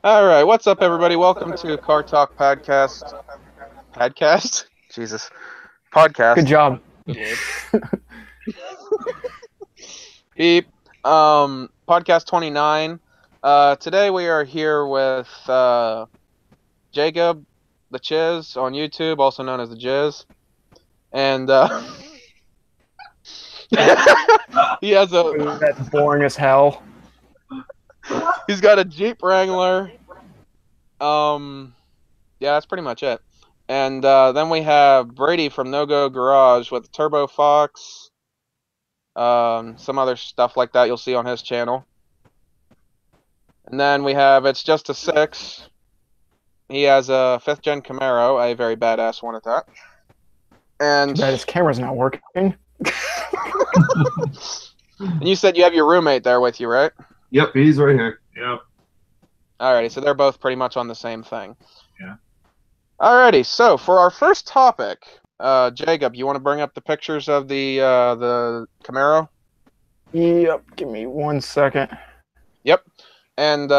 All right, what's up, everybody? Welcome to Car Talk Podcast. Podcast? Jesus. Good Podcast. job. Good lord. Beep. Podcast 29. Today we are here with Jacob, the Chiz, on YouTube, also known as the Jizz. And he has That's boring as hell. he's got a Jeep Wrangler. Yeah, that's pretty much it. And then we have Brady from No Go Garage with Turbo Fox, some other stuff like that you'll see on his channel. And then we have It's Just a Six. He has a 5th gen Camaro, a very badass one at that. And Too bad his camera's not working. and you said you have your roommate there with you, right? Yep, he's right here. Yep. Alrighty, so they're both pretty much on the same thing. Yeah. Alrighty, so for our first topic, Jacob, you want to bring up the pictures of the Camaro? Yep, give me 1 second. Yep. And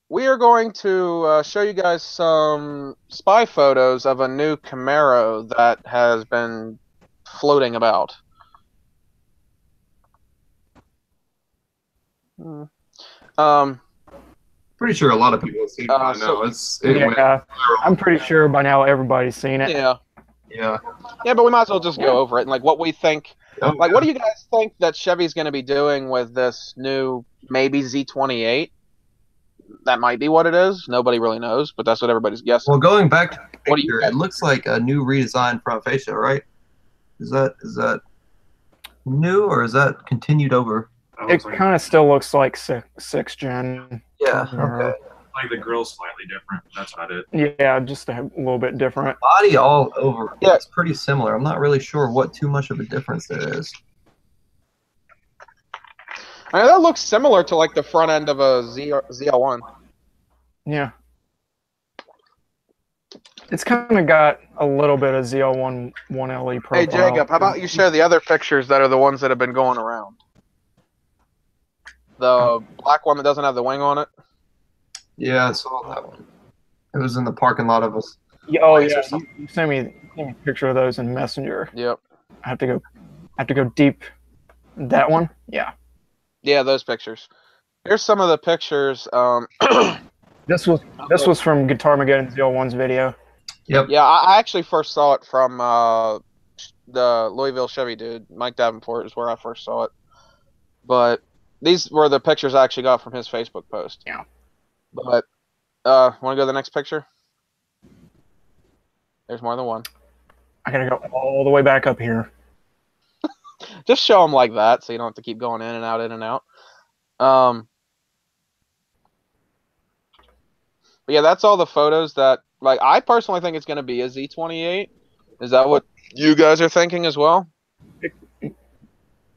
we are going to show you guys some spy photos of a new Camaro that has been floating about. Pretty sure a lot of people have seen it by now. Yeah, I'm pretty sure by now everybody's seen it. Yeah. Yeah. Yeah, but we might as well just go over it and like what we think. Oh, Like, what do you guys think that Chevy's going to be doing with this new maybe Z28? That might be what it is. Nobody really knows, but that's what everybody's guessing. Well, going back to the What do you picture, guys it looks like a new redesigned front fascia, right? Is that new or is that continued over? It kind of still looks like six gen. Yeah. Okay. Like the grill's slightly different. That's about it. Yeah, just a little bit different. Body all over. Yeah. It's pretty similar. I'm not really sure what too much of a difference there is. I mean, that looks similar to like the front end of a ZL1. Yeah. It's kind of got a little bit of ZL1 1LE profile. Hey, Jacob, how about you share the other pictures that are the ones that have been going around? The black one that doesn't have the wing on it? Yeah, I saw that one. It was in the parking lot of us. Yeah, oh yeah, you sent me a picture of those in Messenger. Yep. I have to go deep. That one? Yeah. Yeah, those pictures. Here's some of the pictures. This was from Guitar Mageddon ZL1's video. Yep. Yeah, I actually first saw it from the Louisville Chevy dude. Mike Davenport is where I first saw it. But these were the pictures I actually got from his Facebook post. Yeah. But, want to go to the next picture? There's more than one. I gotta go all the way back up here. Just show them like that so you don't have to keep going in and out, in and out. But yeah, that's all the photos that, like, I personally think it's going to be a Z28. Is that what you guys are thinking as well?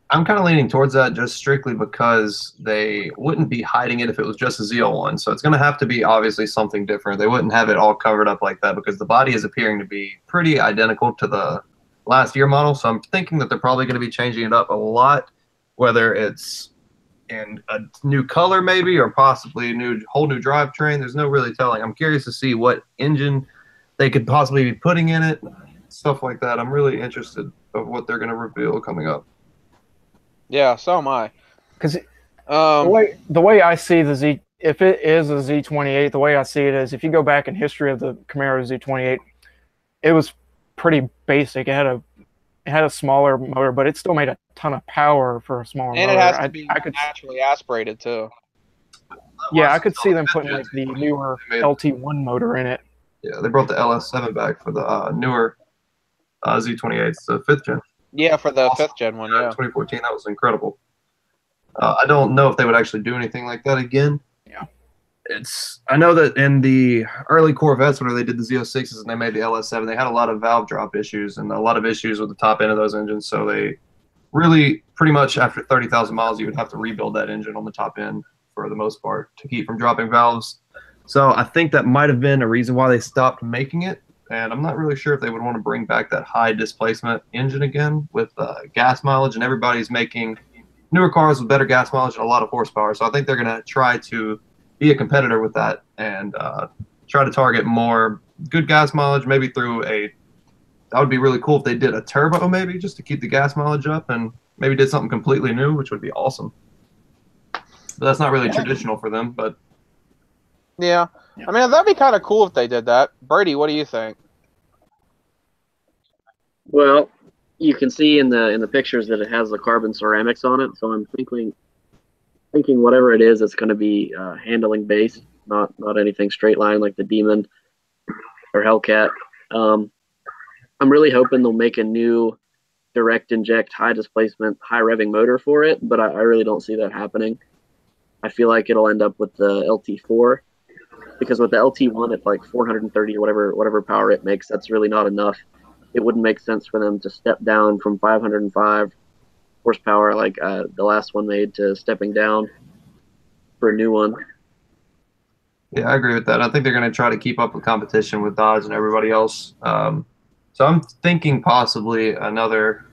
I'm kind of leaning towards that just strictly because they wouldn't be hiding it if it was just a ZL1. So it's going to have to be obviously something different. They wouldn't have it all covered up like that because the body is appearing to be pretty identical to the last year model. So I'm thinking that they're probably going to be changing it up a lot, whether it's in a new color maybe or possibly a whole new drivetrain. There's no really telling. I'm curious to see what engine they could possibly be putting in it, stuff like that. I'm really interested of what they're going to reveal coming up. Yeah, so am I. Because the way I see the Z, if it is a Z28, the way I see it is if you go back in history of the Camaro Z28, it was pretty basic. It had a smaller motor, but it still made a ton of power for a smaller And motor. it has to be naturally aspirated, too. Yeah, I could see them putting like the newer LT1 motor in it. Yeah, they brought the LS7 back for the newer Z28, the 5th gen. Yeah, for the 5th gen one, yeah. 2014, that was incredible. I don't know if they would actually do anything like that again. Yeah. I know that in the early Corvettes, when they did the Z06s and they made the LS7, they had a lot of valve drop issues and a lot of issues with the top end of those engines. So they really, pretty much after 30,000 miles, you would have to rebuild that engine on the top end for the most part to keep from dropping valves. So I think that might have been a reason why they stopped making it. And I'm not really sure if they would want to bring back that high displacement engine again with gas mileage, and everybody's making newer cars with better gas mileage and a lot of horsepower. So I think they're going to try to be a competitor with that and try to target more good gas mileage, maybe through a. That would be really cool if they did a turbo, maybe just to keep the gas mileage up, and maybe did something completely new, which would be awesome. But that's not really traditional for them. But yeah, I mean that'd be kind of cool if they did that. Brady, what do you think? Well, you can see in the pictures that it has the carbon ceramics on it, so I'm thinking whatever it is, it's going to be handling based, not anything straight line like the Demon or Hellcat. I'm really hoping they'll make a new direct inject, high displacement, high revving motor for it, but I really don't see that happening. I feel like it'll end up with the LT4, because with the LT1 at like 430 or whatever power it makes, that's really not enough. It wouldn't make sense for them to step down from 505 horsepower like the last one made to stepping down for a new one. yeah, I agree with that. I think they're going to try to keep up with competition with Dodge and everybody else. So I'm thinking possibly another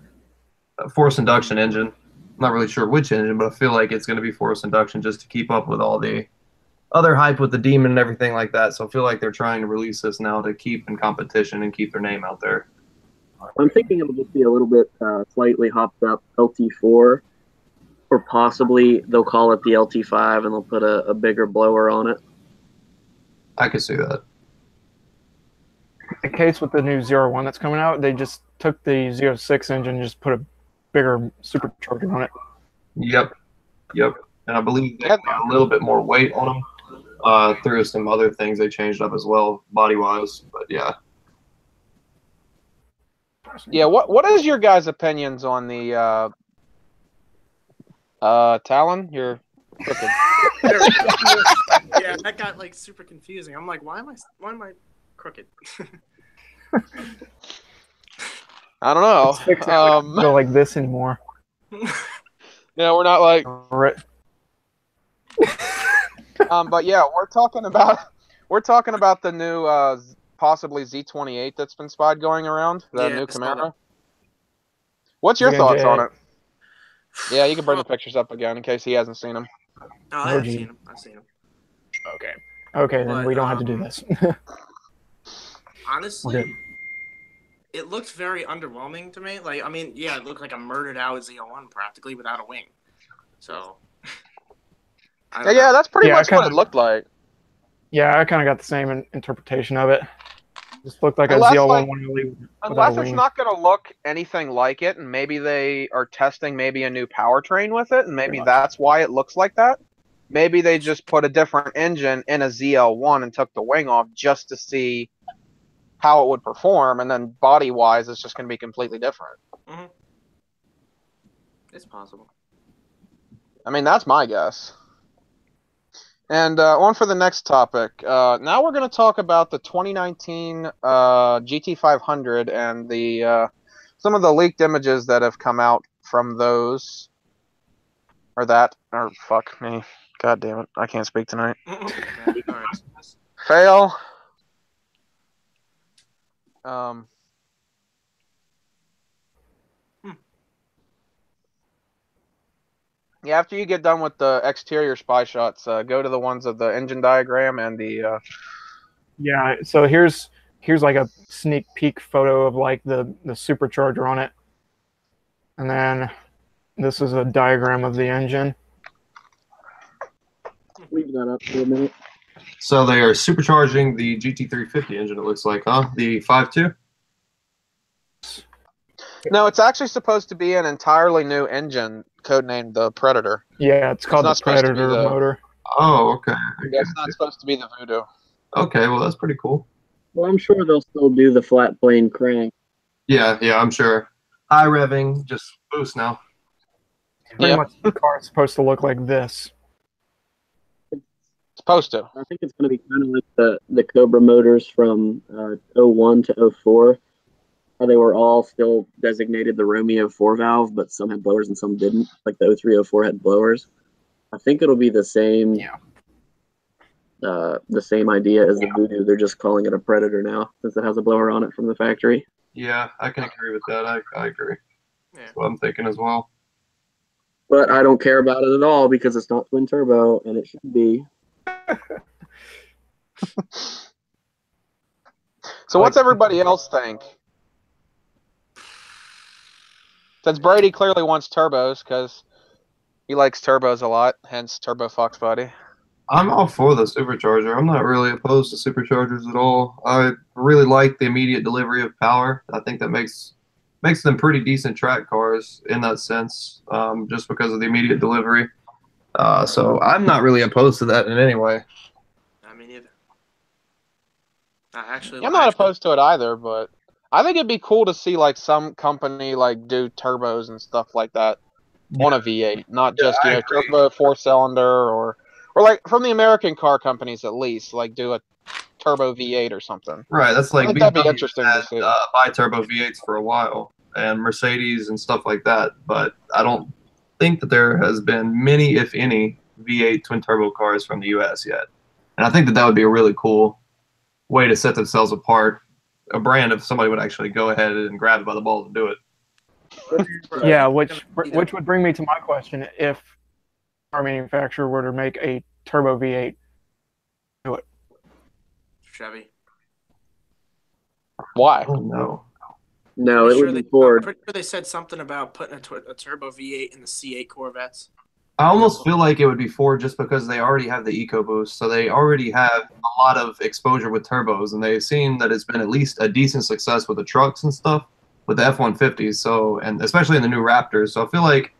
forced induction engine. I'm not really sure which engine, but I feel like it's going to be forced induction just to keep up with all the other hype with the Demon and everything like that. So I feel like they're trying to release this now to keep in competition and keep their name out there. I'm thinking it'll just be a little bit slightly hopped up LT4, or possibly they'll call it the LT5 and they'll put a bigger blower on it. I could see that. The case with the new 01 that's coming out, they just took the 06 engine and just put a bigger supercharger on it. Yep. And I believe they got a little bit more weight on them through some other things they changed up as well, body-wise. But yeah. Yeah, what is your guys' opinions on the Talon? You're crooked. Yeah, that got like super confusing. I'm like, why am I crooked? I don't know. Go like this anymore. Yeah, we're not like. Right. But yeah, we're talking about the new possibly Z28 that's been spied going around, the new Camaro. What's your thoughts on it? Yeah, you can bring the pictures up again in case he hasn't seen them. Oh, I've seen him. Okay, then we don't have to do this. Honestly, it looks very underwhelming to me. Like, I mean, yeah, it looked like a murdered out Z01 practically without a wing. So, yeah, that's pretty much what it looked like. Yeah, I kind of got the same interpretation of it. Just looked like a Z01 unless it's not going to look anything like it, and maybe they are testing maybe a new powertrain with it, and maybe that's why it looks like that. Maybe they just put a different engine in a ZL1 and took the wing off just to see how it would perform, and then body-wise, it's just going to be completely different. Mm-hmm. It's possible. I mean, that's my guess. And on for the next topic. Now we're going to talk about the 2019 GT500 and the some of the leaked images that have come out from those. Or fuck me. God damn it. I can't speak tonight. Fail. Yeah, after you get done with the exterior spy shots, go to the ones of the engine diagram and the. Yeah, so here's like a sneak peek photo of like the supercharger on it, and then this is a diagram of the engine. Leave that up for a minute. So they are supercharging the GT350 engine. It looks like, huh? The 5.2. No, it's actually supposed to be an entirely new engine, codenamed the Predator. Yeah, it's called the Predator motor. Oh, okay. Yeah, it's not supposed to be the Voodoo. Okay, well, that's pretty cool. Well, I'm sure they'll still do the flat plane crank. Yeah, I'm sure. High revving, just boost now. Pretty much the car is supposed to look like this. Supposed to. I think it's going to be kind of like the Cobra motors from 01 to 04. How they were all still designated the Romeo 4-valve, but some had blowers and some didn't. Like the 03, 04 had blowers. I think it'll be the same. Yeah. The same idea as the Voodoo. They're just calling it a Predator now since it has a blower on it from the factory. Yeah, I can agree with that. I agree. Yeah. That's what I'm thinking as well. But I don't care about it at all because it's not twin turbo, and it should be. So what's everybody else think? Since Brady clearly wants turbos because he likes turbos a lot, hence Turbo Fox Buddy. I'm all for the supercharger. I'm not really opposed to superchargers at all. I really like the immediate delivery of power. I think that makes them pretty decent track cars in that sense, just because of the immediate delivery. So I'm not really opposed to that in any way. I mean, either. Actually, I'm not opposed to it either, but I think it'd be cool to see like some company like do turbos and stuff like that on a V8, not just turbo 4-cylinder or like from the American car companies at least, like do a turbo V8 or something. Right, that's like that'd be interesting to see. Bi-turbo V8s for a while, and Mercedes and stuff like that. But I don't think that there has been many, if any, V8 twin turbo cars from the U.S. yet. And I think that would be a really cool way to set themselves apart, a brand if somebody would actually go ahead and grab it by the balls and do it. Yeah, which would bring me to my question: if our manufacturer were to make a turbo V8, do it. Chevy. Why? Oh no. No, it would be Ford. I'm pretty sure they said something about putting a turbo V8 in the C8 Corvettes. I almost feel like it would be Ford just because they already have the EcoBoost, so they already have a lot of exposure with turbos, and they've seen that it's been at least a decent success with the trucks and stuff, with the F-150s, so, and especially in the new Raptors. So I feel like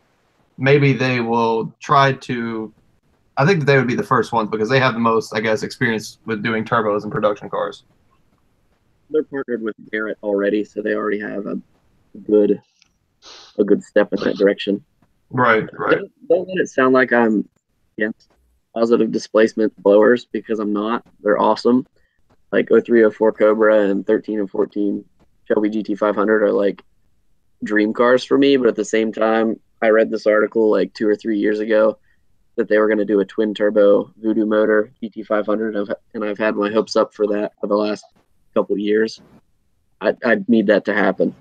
maybe they will try to. I think that they would be the first ones because they have the most, I guess, experience with doing turbos in production cars. They're partnered with Garrett already, so they already have a good step in that direction. Right. Don't let it sound like I'm against positive displacement blowers because I'm not. They're awesome. Like 0304 Cobra and 13 and 14 Shelby GT500 are like dream cars for me. But at the same time, I read this article like 2 or 3 years ago that they were going to do a twin turbo Voodoo motor GT500, and I've had my hopes up for that for the last couple of years. I'd need that to happen.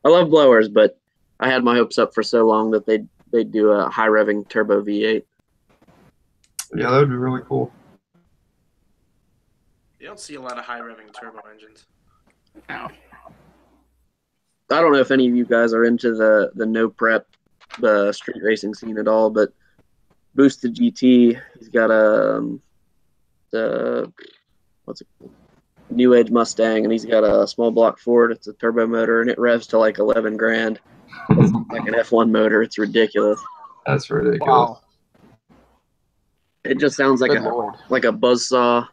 I love blowers, but I had my hopes up for so long that they'd do a high revving turbo V8. Yeah, that would be really cool. You don't see a lot of high revving turbo engines. No. I don't know if any of you guys are into the no prep, the street racing scene at all, but Boosted GT, he's got what's it called? New Age Mustang, and he's got a small block Ford. It's a turbo motor, and it revs to like 11 grand. It's like an F1 motor. It's ridiculous. That's ridiculous. Wow. It just sounds like a buzzsaw.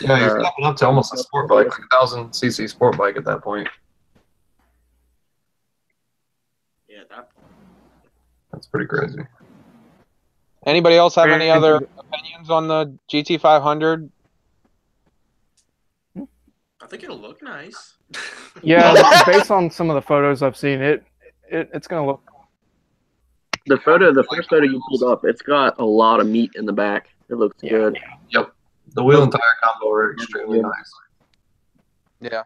Yeah, you're stepping up to almost a sport bike, like a 1,000cc sport bike at that point. Yeah, that's pretty crazy. Anybody else have any other opinions on the GT500? I think it'll look nice. Yeah, based on some of the photos I've seen, it's gonna look. The first photo you pulled up, it's got a lot of meat in the back. It looks good. Yep, the wheel and tire combo are extremely nice. Yeah,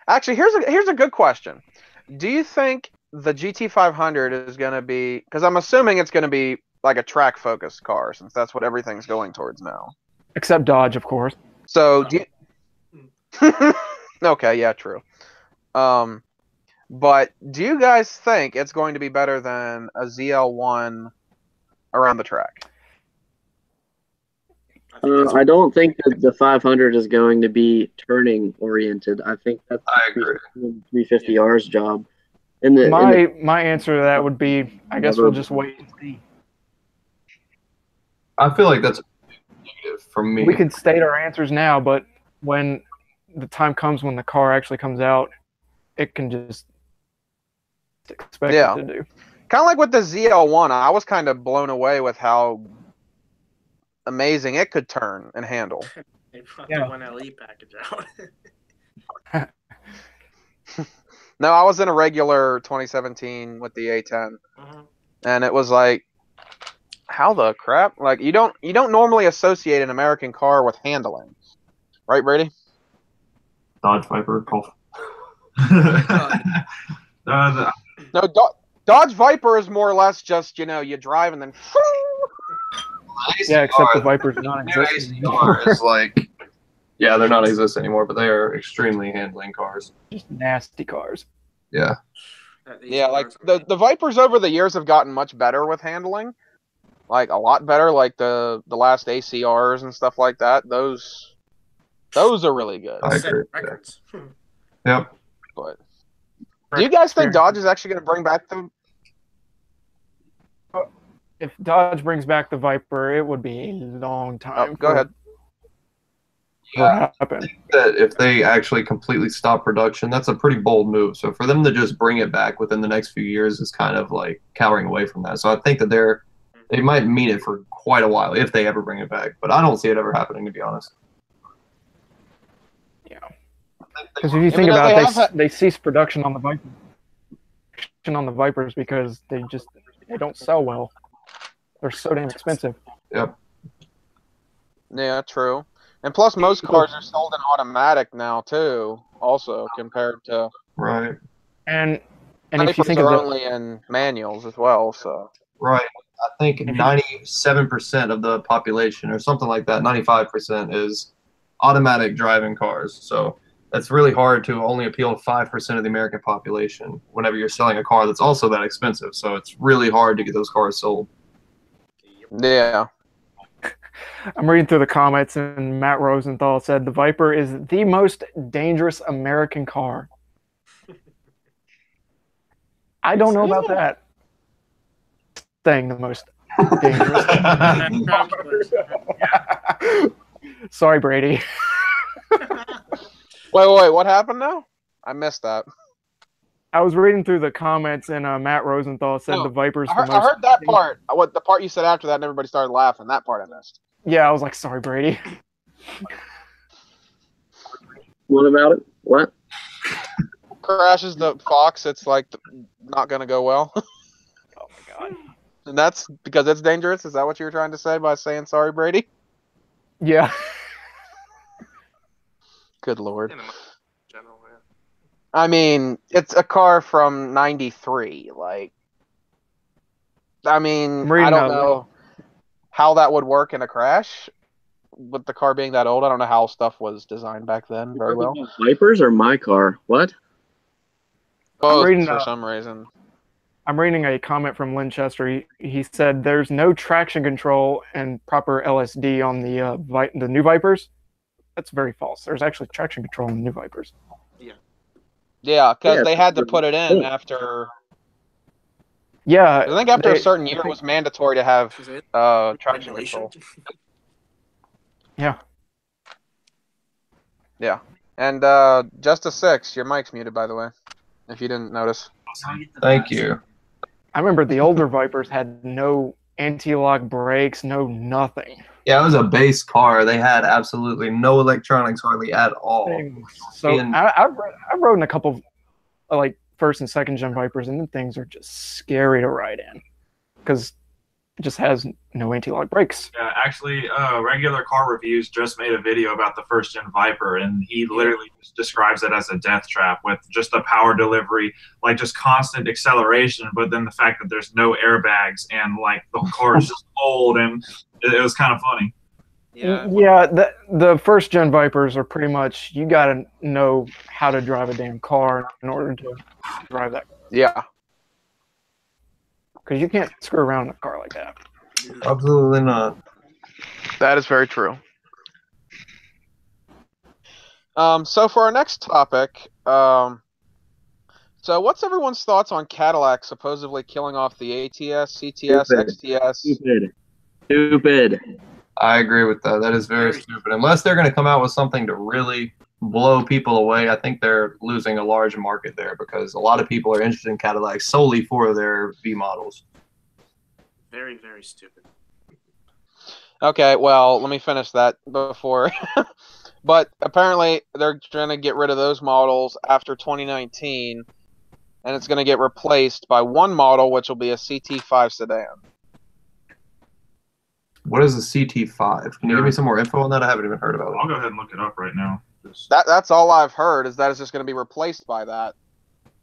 actually, here's a good question. Do you think the GT500 is gonna be? Because I'm assuming it's gonna be like a track focused car, since that's what everything's going towards now. Except Dodge, of course. So do you... Okay, yeah, true. But do you guys think it's going to be better than a ZL1 around the track? I don't think that the 500 is going to be turning oriented. I think that's the 350R's job. My answer to that would be, I guess we'll just wait and see. I feel like that's negative from me. We could state our answers now, but when the time comes when the car actually comes out, it can just expect it to do. Kind of like with the ZL1, I was kind of blown away with how amazing it could turn and handle. They brought the 1LE package out. No, I was in a regular 2017 with the A10, and it was like, how the crap? Like you don't normally associate an American car with handling, right, Brady? Dodge Viper, cough. No, Dodge Viper is more or less just, you know, you drive and then. Yeah, except the Viper's not New existing ACR anymore. is like, yeah, they're not exist anymore, but they are extremely handling cars. Just nasty cars. Yeah. Yeah, like the Vipers over the years have gotten much better with handling, like a lot better. Like the last ACRs and stuff like that. Those are really good. I Set agree. records. Yep. But do you guys think Dodge is actually going to bring back the? If Dodge brings back the Viper, it would be a long time. Oh, go ahead. Yeah, I think that if they actually completely stop production, that's a pretty bold move. So for them to just bring it back within the next few years is kind of like cowering away from that. So I think that they might mean it for quite a while if they ever bring it back. But I don't see it ever happening, to be honest. Yeah. Because if you think about it, they ceased production on the Vipers because they don't sell well. They're so damn expensive. Yep. Yeah, true. And plus, most cars are sold in automatic now too. Also, compared to right. And if you think are of only in manuals as well, so right. I think 97% of the population, or something like that, 95% is automatic driving cars. So that's really hard to only appeal to 5% of the American population whenever you're selling a car that's also that expensive. So it's really hard to get those cars sold. Yeah. I'm reading through the comments, and Matt Rosenthal said the Viper is the most dangerous American car. I don't know about that. Saying the most dangerous. Sorry, Brady. Wait, what happened now? I missed that. I was reading through the comments, and Matt Rosenthal said the Viper's the most. I heard that part. The part you said after that, and everybody started laughing. That part I missed. Yeah, I was like, sorry, Brady. What about it? What? Crashes the Fox, it's like not going to go well. Oh my god. And that's because it's dangerous? Is that what you were trying to say by saying sorry, Brady? Yeah. Good lord. General, yeah. I mean, it's a car from '93. Like, I mean, I don't know how that would work in a crash with the car being that old. I don't know how stuff was designed back then very well. Vipers or my car? What? Both, for some reason. I'm reading a comment from Winchester. He said there's no traction control and proper LSD on the new Vipers. That's very false. There's actually traction control on the new Vipers. Yeah, because they had to put it in after. Yeah, I think after a certain year, it was mandatory to have traction control. Yeah. Yeah, and Justice 6, your mic's muted, by the way, if you didn't notice. Thank you. I remember the older Vipers had no anti-lock brakes, no nothing. Yeah, it was a base car. They had absolutely no electronics hardly at all. So I've rode in a couple of like first and second gen Vipers, and the things are just scary to ride in because it just has no anti-lock brakes. Yeah, actually, Regular Car Reviews just made a video about the first gen Viper, and he literally just describes it as a death trap with just the power delivery, like just constant acceleration, but then the fact that there's no airbags and like the car is just old, and it was kind of funny. Yeah, the first gen Vipers are pretty much, you got to know how to drive a damn car in order to drive that. Yeah. Because you can't screw around in a car like that. Absolutely not. That is very true. So for our next topic, so what's everyone's thoughts on Cadillac supposedly killing off the ATS, CTS, XTS? Stupid. I agree with that. That is very stupid. Unless they're going to come out with something to really blow people away, I think they're losing a large market there because a lot of people are interested in Cadillac solely for their V models. Very, very stupid. Okay, well, let me finish that before. But apparently they're trying to get rid of those models after 2019, and it's going to get replaced by one model, which will be a CT5 sedan. What is a CT5? Can you give me some more info on that? I haven't even heard about it. I'll go ahead and look it up right now. That's all I've heard, is that it's just going to be replaced by that.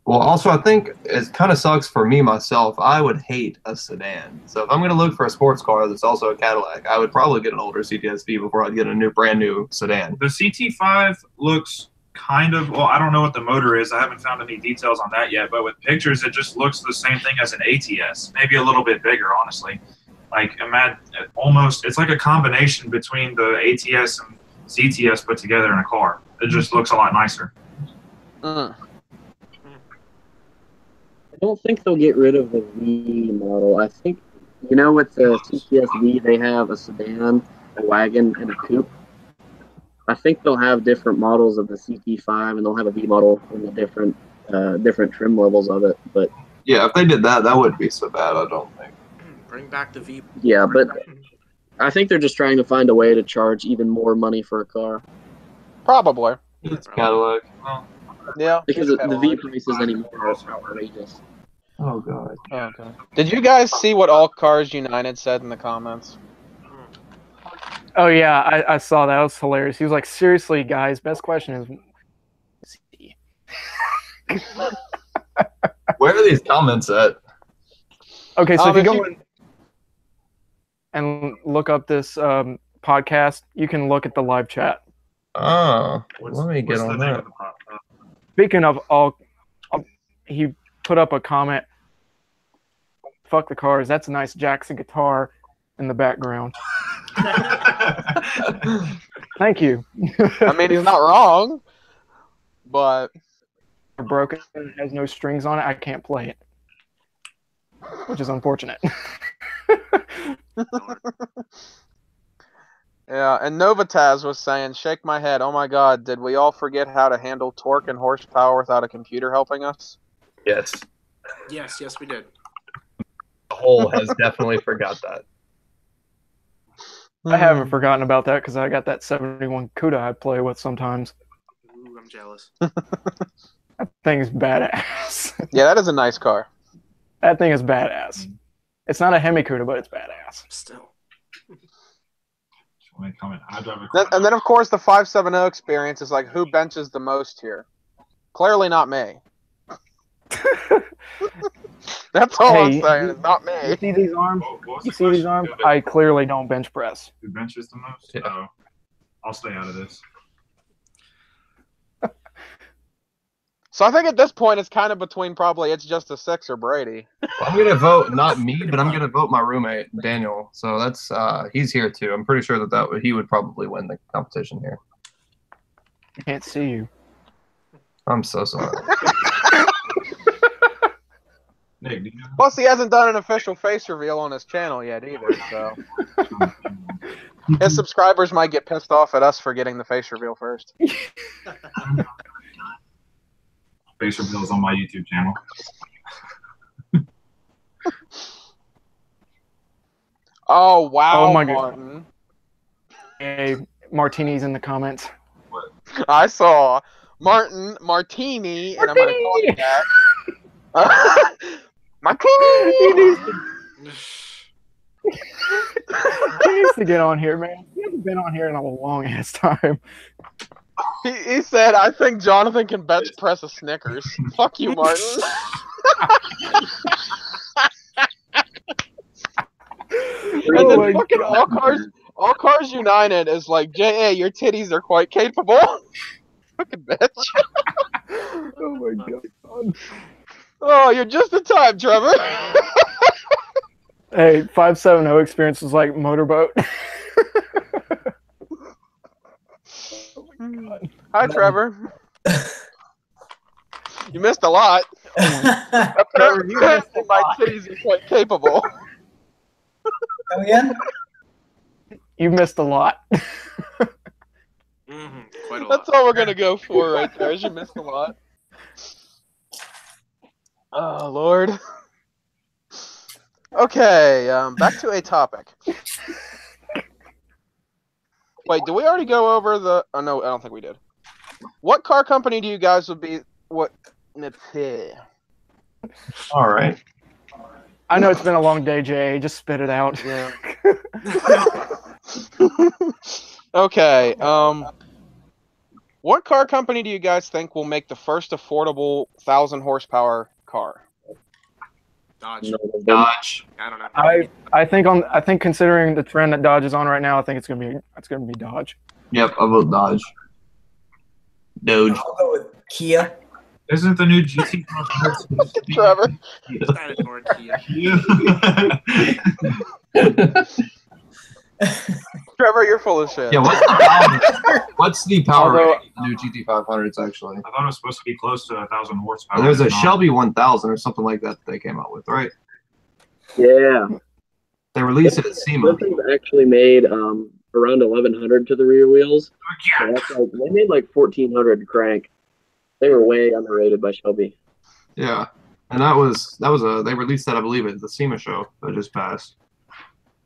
Well, also, I think it kind of sucks for me myself. I would hate a sedan. So if I'm going to look for a sports car that's also a Cadillac, I would probably get an older CTS-V before I'd get a brand new sedan. The CT5 looks kind of, well, I don't know what the motor is. I haven't found any details on that yet, but with pictures, it just looks the same thing as an ATS, maybe a little bit bigger, honestly. Like, imagine, almost, it's like a combination between the ATS and CTS put together in a car. It just looks a lot nicer. I don't think they'll get rid of the V model. I think, you know, with the CTS-V, they have a sedan, a wagon, and a coupe. I think they'll have different models of the CT5, and they'll have a V model in the different trim levels of it. But yeah, if they did that, that wouldn't be so bad, I don't think. Bring back the V. Yeah, but I think they're just trying to find a way to charge even more money for a car. Probably. It's Cadillac. Well, Yeah. Because the V prices anymore are outrageous. Oh, God. Okay. Did you guys see what All Cars United said in the comments? Oh yeah, I saw that. That was hilarious. He was like, "Seriously, guys, best question is." Where are these comments at? Okay, so if you if go you- in and look up this podcast, you can look at the live chat. Oh, let me get what's on the name that. of the pop? Speaking of all, he put up a comment. Fuck the cars. That's a nice Jackson guitar in the background. Thank you. I mean, he's not wrong, but Broken. It has no strings on it. I can't play it, which is unfortunate. yeah. And Novotaz was saying, "Shake my head. Oh my God, did we all forget how to handle torque and horsepower without a computer helping us?" Yes. Yes, we did. The whole has definitely forgot that. I haven't forgotten about that because I got that 71 CUDA I play with sometimes. Ooh, I'm jealous. That thing is badass. Yeah, that is a nice car. That thing is badass. It's not a Hemi CUDA, but it's badass. Still. Comment. I drive a car. And then, of course, the 570 experience is like, who benches the most here? Clearly not me. That's all I'm Hey, saying. It's not You me. see these arms? What was You the see these question? arms? I clearly don't bench press. Who benches the most? Yeah. Oh, I'll stay out of this. So I think at this point it's kind of between probably it's just a 6 or Brady. Well, I'm gonna vote not me, but I'm gonna vote my roommate Daniel. So that's he's here too. I'm pretty sure that he would probably win the competition here. I can't see you. I'm so sorry. Nick, do you know? Plus, he hasn't done an official face reveal on his channel yet either, so his subscribers might get pissed off at us for getting the face reveal first. Face reveals on my YouTube channel. Oh wow, Oh my God. Martin! Hey, Martini's in the comments. I saw Martin Martini, and I'm gonna call you that. Martini. He needs to get on here, man. He hasn't been on here in a long ass time. He said, "I think Jonathan can bench press a Snickers." Fuck you, Martin. And Oh then my fucking God. All Cars United is like, "JA, your titties are quite capable." Fucking bitch. Oh my God. Oh, you're just in time, Trevor. Hey, 570 experience was like motorboat. Oh my God. Hi, Trevor. You missed a lot. Trevor, you missed a My lot. titties are quite capable. Come again? You missed a lot. Quite a lot. That's all we're gonna go for right there. Is you missed a lot. Oh Lord. Okay, back to a topic. Wait, did we already go over the? Oh no, I don't think we did. What car company do you guys would be? What? All right. I know it's been a long day, Jay. Just spit it out. Yeah. Okay. What car company do you guys think will make the first affordable 1,000 horsepower car? Dodge. Dodge. I don't know. I think considering the trend that Dodge is on right now, I think it's gonna be Dodge. Yep, I will Dodge. Doge. I'll go with Kia. Isn't the new GT500 supposed to be? Trevor. I ignored Kia. Trevor, you're full of shit. Yeah, what's the power Although- rating of the new GT500s actually? I thought it was supposed to be close to 1,000 horsepower. There's a It's not. Shelby 1000 or something like that they came out with, right? Yeah. They released it at SEMA. This thing's actually made around 1,100 to the rear wheels. So Yeah. that's they made like 1,400 crank. They were way underrated by Shelby. Yeah, and they released that, I believe, at the SEMA show that just passed.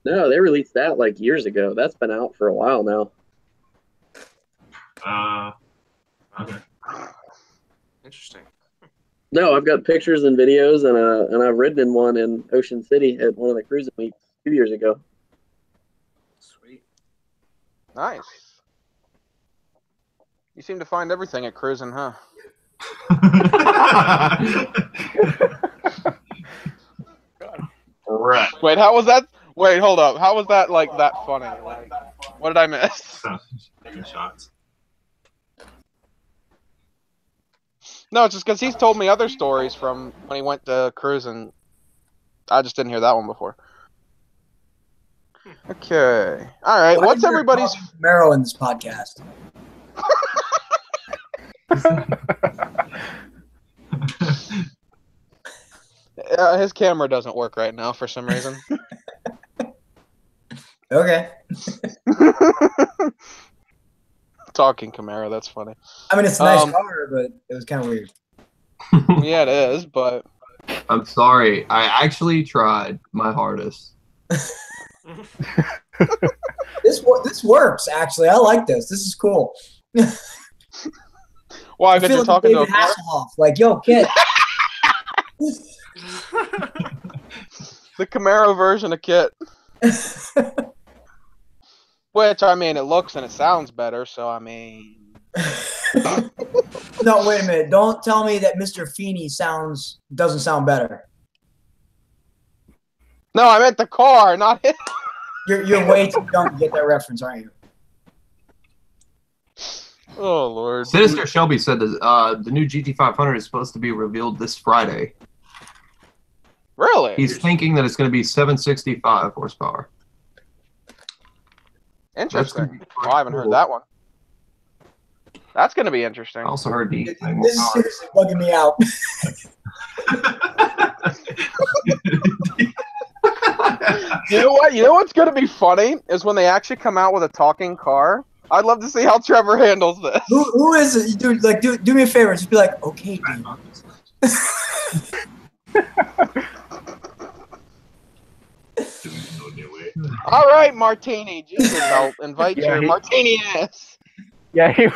No, they released that like years ago. That's been out for a while now. Okay. Interesting. No, I've got pictures and videos, and I've ridden in one in Ocean City at one of the cruising meets 2 years ago. Sweet. Nice. You seem to find everything at cruising, huh? Right. Wait, how was that? Wait, hold up. How was that like that funny? Like, what did I miss? Taking shots. No, it's just because he's told me other stories from when he went to cruising. I just didn't hear that one before. Okay. All right. Why What's is there everybody's? Camaro in this podcast? His camera doesn't work right now for some reason. Okay. Talking Camaro, that's funny. I mean, it's a nice Um, car, but it was kind of weird. Yeah, it is, but I'm sorry. I actually tried my hardest. This works, actually. I like this. This is cool. why? I Because feel you're like talking to a David Camaro? Hasselhoff. Like, yo, kid. The Camaro version of Kit. Which, I mean, it looks and it sounds better, so I mean... No, wait a minute. Don't tell me that Mr. Feeney doesn't sound better. No, I meant the car, not him. You're way too young to get that reference, aren't you? Oh, Lord. Sinister Shelby said that the new GT500 is supposed to be revealed this Friday. Really? He's thinking that it's going to be 765 horsepower. Interesting. Well, I haven't heard that one. That's going to be interesting. I also heard the This is seriously bugging me out. You know what? You know what's going to be funny is when they actually come out with a talking car. I'd love to see how Trevor handles this. Who is it? Dude, like, do me a favor. Just be like, okay, dude. All right, Martini. Jesus, I'll invite Yeah, your he- Martini ass. Yeah, he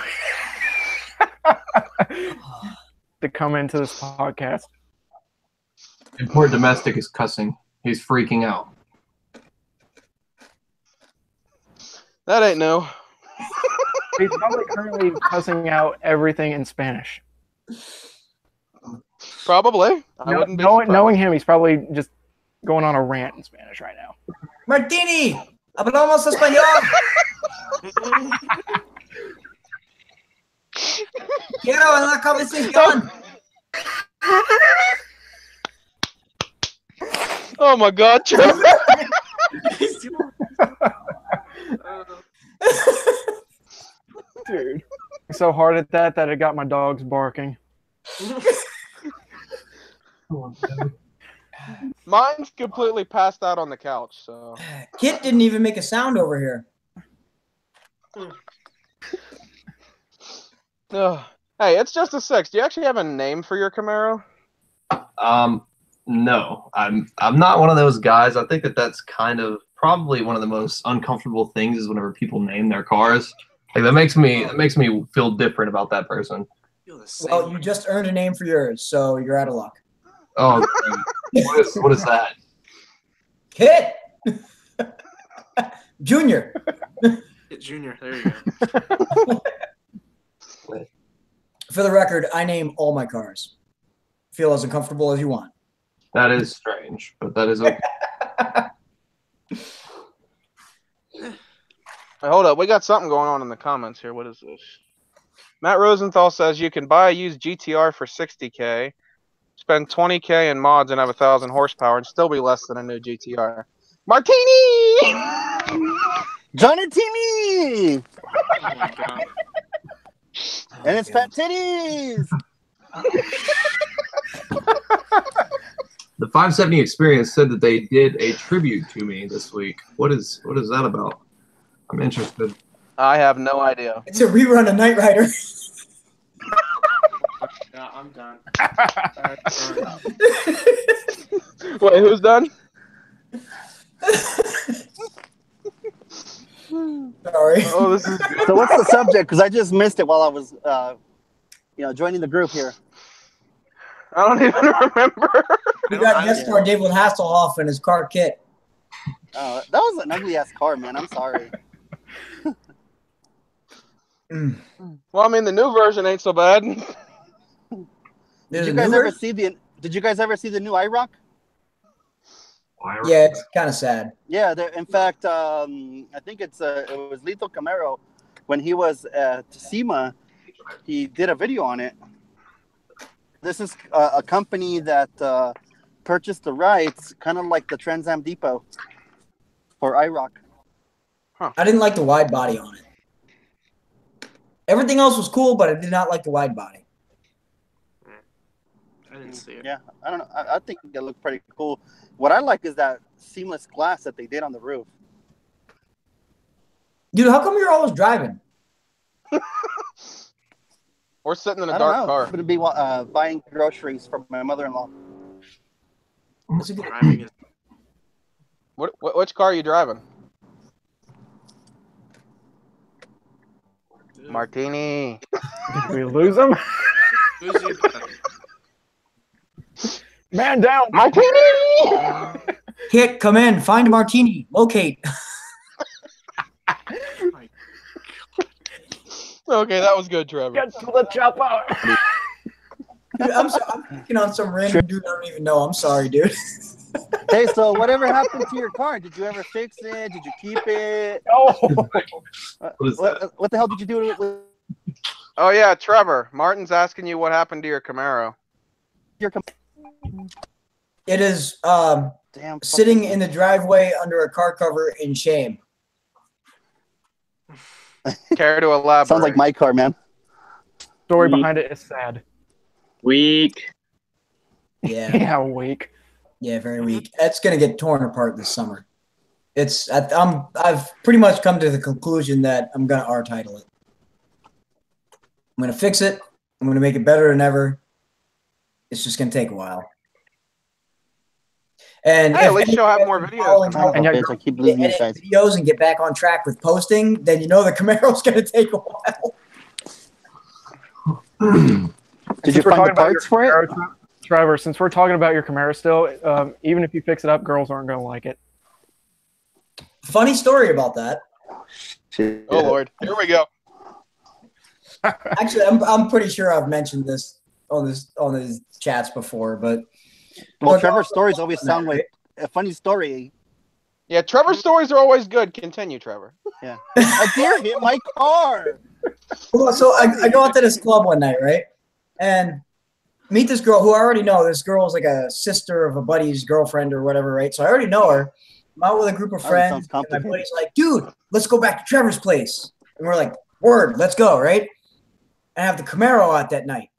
to come into this podcast. Import domestic is cussing. He's freaking out. That ain't no. He's probably currently cussing out everything in Spanish. Probably. I wouldn't be Knowing surprised. him, he's probably just going on a rant in Spanish right now. Martini, hablamos español. Quiero en la conversación. Oh my God, Trevor. Dude. I'm so hard at that it got my dogs barking. Mine's completely passed out on the couch, so. Kit didn't even make a sound over here. Ugh. Hey, it's just a 6. Do you actually have a name for your Camaro? No, I'm not one of those guys. I think that's kind of probably one of the most uncomfortable things is whenever people name their cars. Like that makes me feel different about that person. Feel the same. Well, you just earned a name for yours, so you're out of luck. Oh, what is that? Kit! Junior. Junior, there you go. For the record, I name all my cars. Feel as uncomfortable as you want. That is strange, but that is okay. Hold up, we got something going on in the comments here. What is this? Matt Rosenthal says you can buy a used GTR for $60K, spend $20K in mods and have 1,000 horsepower and still be less than a new GTR. Martini! Johnny Timmy! Oh my god. And it's fat titties! The 570 Experience said that they did a tribute to me this week. What is that about? I'm interested. I have no idea. It's a rerun of Knight Rider. Yeah, I'm done. Wait, who's done? Sorry. Oh, this is good. So what's the subject? Because I just missed it while I was, joining the group here. I don't even remember. We got guest star David Hasselhoff and his car kit. Oh, that was an ugly ass car, man. I'm sorry. Well, I mean, the new version ain't so bad. There's Did you a guys newer? ever see the new iRock? Yeah, it's kind of sad. Yeah, in fact, I think it was Lethal Camaro when he was at SEMA. He did a video on it. This is a company that purchased the rights, kind of like the Trans Am Depot for iRock. I didn't like the wide body on it. Everything else was cool, but I did not like the wide body. I didn't see it. Yeah, I don't know. I think it looked pretty cool. What I like is that seamless glass that they did on the roof. Dude, how come you're always driving? Or sitting in a I don't dark know. car. I'm going to be buying groceries from my mother-in-law. That's a good. Driving is Which car are you driving? Martini. Did we lose him? Who's your Man down. Martini! Hit, come in, find a martini, locate. Okay, that was good, Trevor. Get to the chopper. Dude, I'm picking on some random dude I don't even know. I'm sorry, dude. Hey, so whatever happened to your car? Did you ever fix it? Did you keep it? Oh. What the hell did you do with Oh, yeah, Trevor. Martin's asking you what happened to your Camaro. your It is damn sitting in the driveway under a car cover in shame. Care to elaborate? Sounds like my car, man. Story behind it is sad. Weak. Yeah, Yeah, weak. yeah, very weak. It's gonna get torn apart this summer. I've pretty much come to the conclusion that I'm gonna R-title it. I'm gonna fix it. I'm gonna make it better than ever. It's just gonna take a while. And Hey, if at least you'll have more videos. And I keep losing these guys. videos and get back on track with posting, then you know the Camaro's gonna take a while. Did you find the parts for it? Trevor, since we're talking about your Camaro still, even if you fix it up, girls aren't going to like it. Funny story about that. Shit. Oh, Lord. Here we go. Actually, I'm pretty sure I've mentioned this on these chats before, but Well, Trevor's stories always sound like a funny story. Yeah, Trevor's stories are always good. Continue, Trevor. Yeah. A deer hit my car. Well, so I go out to this club one night, right? And meet this girl who I already know. This girl is like a sister of a buddy's girlfriend or whatever, right? So I already know her. I'm out with a group of friends. And my buddy's like, dude, let's go back to Trevor's place. And we're like, word, let's go, right? And I have the Camaro out that night.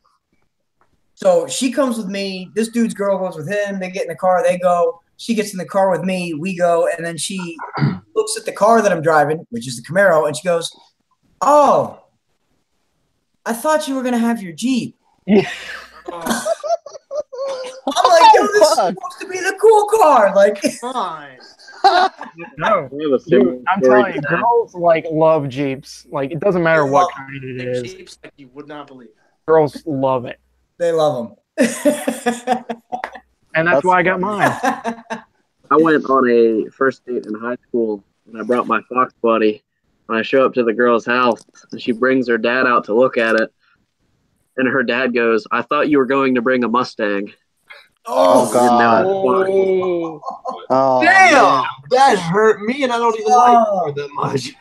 So she comes with me. This dude's girl goes with him. They get in the car. They go. She gets in the car with me. We go. And then she looks at the car that I'm driving, which is the Camaro, and she goes, oh, I thought you were going to have your Jeep. Yeah. I'm like, yo, this is supposed to be the cool car. Like, fine. No, We have a dude, similar I'm story telling you, to that. girls love Jeeps. Like, it doesn't matter what kind it Big is. Jeeps like you would not believe. Girls love it, they love them. and that's why I got mine. I went on a first date in high school, and I brought my Fox buddy. And I show up to the girl's house, and she brings her dad out to look at it. And her dad goes, "I thought you were going to bring a Mustang." Oh, God. Oh, Damn, man. that hurt me, and I don't even like her that much.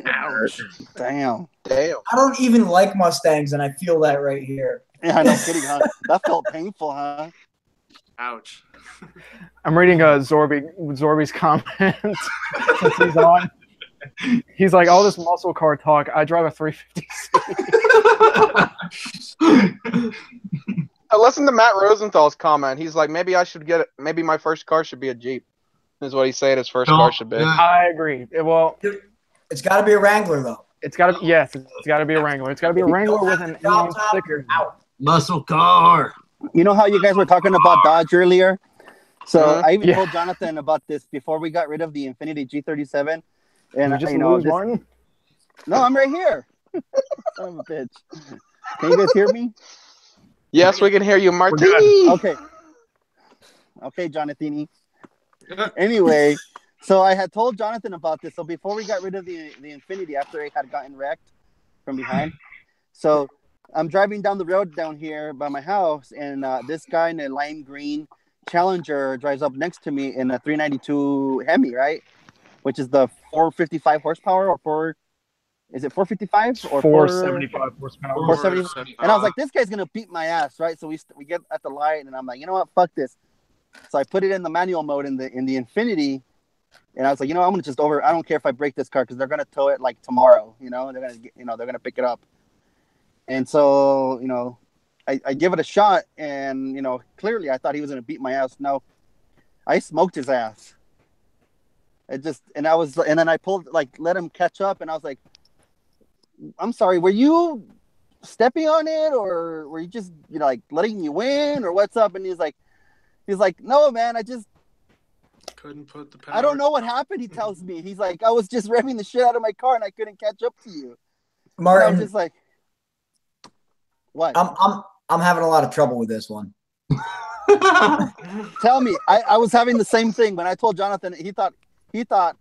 Ouch. Damn. Damn. I don't even like Mustangs, and I feel that right here. Yeah, no kidding, huh? That felt painful, huh? Ouch. I'm reading Zorby's comment since he's on. He's like, all this muscle car talk. I drive a 350C. I listened to Matt Rosenthal's comment. He's like, maybe I should get it. Maybe my first car should be a Jeep. Is what he's saying his first car should be. I agree. Well, it's got to be a Wrangler, though. It's got to be, yes, it's got to be a Wrangler. It's got to be a Wrangler with an M sticker. Muscle car. You know how you guys were talking about Dodge earlier? So I even Yeah. told Jonathan about this before we got rid of the Infiniti G37. And You just lose, Martin? No, I'm right here. Son of a bitch. Can you guys hear me? Yes, we can hear you, Martini. Okay. Okay, Jonathan. Anyway, so I had told Jonathan about this. So before we got rid of the Infiniti, after it had gotten wrecked from behind, so I'm driving down the road down here by my house, and this guy in a lime green Challenger drives up next to me in a 392 Hemi, right? Which is the 455 horsepower or is it 455 or 475 horsepower. 470? And I was like, this guy's gonna beat my ass, right? So we get at the light, and I'm like, you know what, fuck this. So I put it in the manual mode in the Infiniti, and I was like, you know, I'm gonna just I don't care if I break this car because they're gonna tow it like tomorrow, you know, they're gonna pick it up. And so, you know, I give it a shot, and you know, clearly I thought he was gonna beat my ass. No, I smoked his ass. And then I pulled, like, let him catch up, and I was like, I'm sorry, were you stepping on it, or were you just, you know, like letting you win, or what's up? And he's like, no, man, I just Couldn't put the power. I don't know what happened. He tells me, he's like, I was just revving the shit out of my car, and I couldn't catch up to you. Martin, and I was just like, what? I'm having a lot of trouble with this one. Tell me. I was having the same thing when I told Jonathan. He thought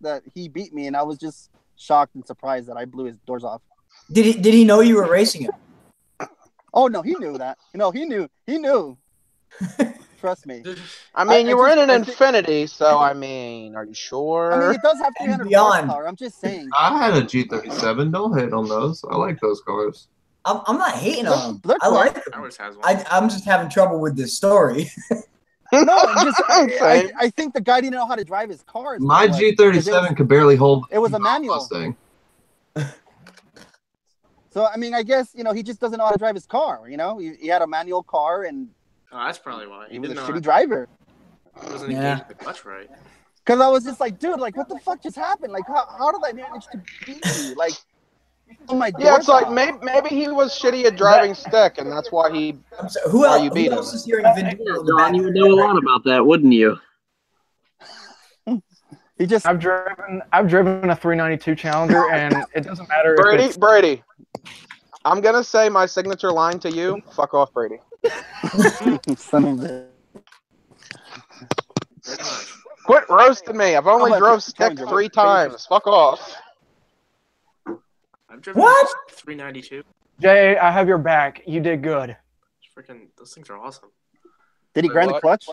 that he beat me, and I was just shocked and surprised that I blew his doors off. Did he know you were racing him? Oh no, he knew that. No, he knew. Trust me. I mean, you were in an Infiniti, so I mean, are you sure? I mean, it does have 300 horsepower. I'm just saying. I had a G37. Don't hate on those. I like those cars. I'm not hating on them. They're I like them. Ours has one. I'm just having trouble with this story. No, I think the guy didn't know how to drive his car. My G37 could barely hold. It was a manual. Mustang. So I mean, I guess, you know, he just doesn't know how to drive his car. You know, he had a manual car, and Oh, that's probably why. he was a didn't know shitty driver. He wasn't Yeah. engaged with the clutch right. Because I was just like, dude, like, what the fuck just happened? Like, how did I manage to beat you? Like, oh my Yeah, it's like off. maybe he was shitty at driving stick, and that's why he. I'm sorry, who else? you beat Who else him? is hearing Vin Diesel in the John, you would background? know a lot about that, wouldn't you? He just I've driven a 392 Challenger, and it doesn't matter if it's Brady. I'm gonna say my signature line to you. Fuck off, Brady. son of a. Quit roasting me. I've only How about drove you, stick Challenger? 3 times. Fuck off. I've driven What? 392. Jay, I have your back. You did good. Freaking, those things are awesome. Did he grind the What? clutch?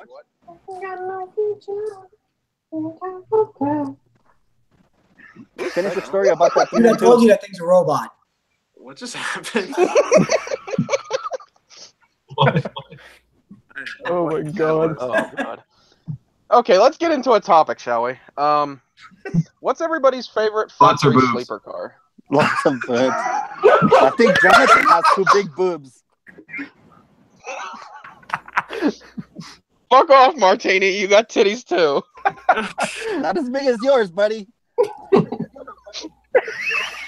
Finish your story about that. Dude, I told you that thing's a robot. What just happened? Oh my god. Oh god. Okay, let's get into a topic, shall we? What's everybody's favorite Lots of factory boobs. sleeper car? Lots of boobs. I think Jonathan has 2 big boobs. Fuck off, Martini. You got titties too. Not as big as yours, buddy.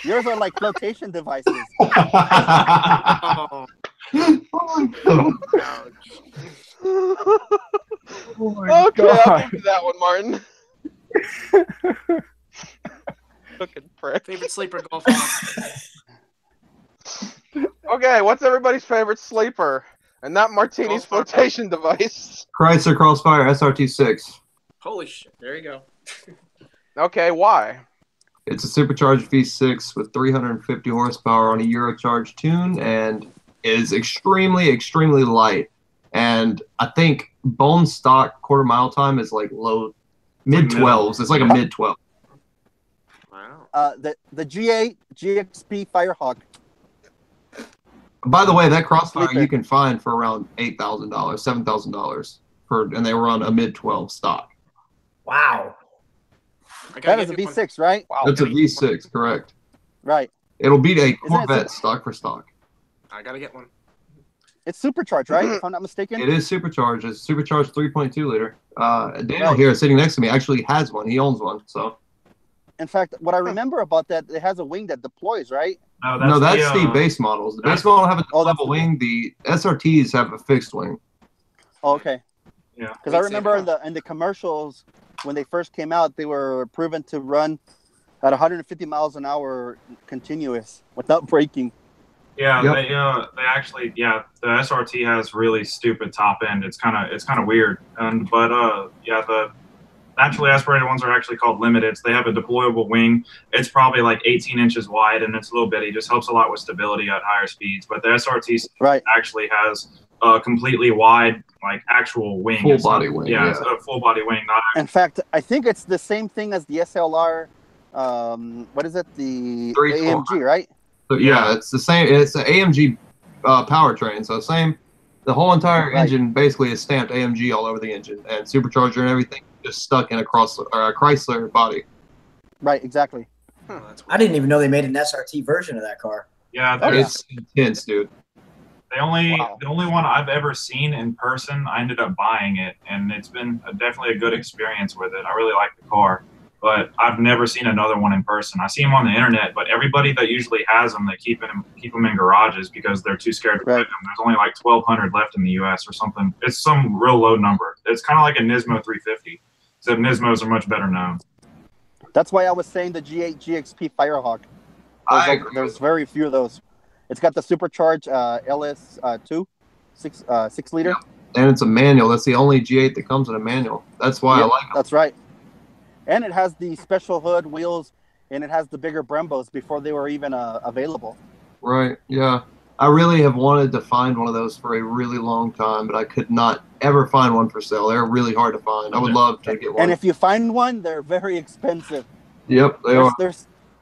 Yours are like flotation devices. Oh, ouch. Oh my Okay, I'll god. give you that one, Martin. Fucking prick. Favorite sleeper golf club. Okay, what's everybody's favorite sleeper? And not Martini's Crossfire. flotation device. Chrysler Crossfire SRT6. Holy shit. There you go. Okay, why? It's a supercharged V6 with 350 horsepower on a Eurocharge tune, and is extremely, extremely light. And I think bone stock quarter mile time is like mid 12s. It's like a mid 12. Wow. The G8 GXP Firehawk. By the way, that crossfire you can find for around $8,000, $7,000 and they were on a mid 12 stock. Wow. That is a V6, right? Wow. That's a V6, correct? Right. It'll beat a Corvette stock for stock. I gotta get one. It's supercharged, right? If I'm not mistaken. It is supercharged. It's supercharged 3.2 liter. Daniel here sitting next to me actually has one. He owns one. So. In fact, what I remember about that, it has a wing that deploys, right? No, that's the base models. The base model have a double wing. The SRTs have a fixed wing. Oh, okay. Yeah. Because I remember in the commercials when they first came out, they were proven to run at 150 miles an hour continuous without braking. Yeah, they actually the SRT has really stupid top end. It's kind of weird. But the naturally aspirated ones are actually called limiteds. They have a deployable wing. It's probably like 18 inches wide and it's a little bitty. Just helps a lot with stability at higher speeds. But the SRT actually has a completely wide, like actual wing. Full body wing. Yeah, it's a full body wing. In fact, I think it's the same thing as the SLR. What is it? The AMG, right? So, yeah, it's the same. It's an AMG powertrain. So same. The whole entire engine basically is stamped AMG all over the engine, and supercharger and everything just stuck in a Chrysler body. Right, exactly. I didn't even know they made an SRT version of that car. Yeah, it's intense, dude. The only one I've ever seen in person, I ended up buying it, and it's been definitely a good experience with it. I really like the car, but I've never seen another one in person. I see them on the internet, but everybody that usually has them, they keep them in garages because they're too scared to buy them. There's only like 1,200 left in the U.S. or something. It's some real low number. It's kind of like a Nismo 350, except Nismos are much better known. That's why I was saying the G8 GXP Firehawk. There's very few of those. It's got the supercharged LS2, 6 liter. Yeah. And it's a manual. That's the only G8 that comes in a manual. That's why I like it. That's right. And it has the special hood wheels, and it has the bigger Brembos before they were even available. Right, yeah. I really have wanted to find one of those for a really long time, but I could not ever find one for sale. They're really hard to find. I would love to get one. And if you find one, they're very expensive. Yep, they are.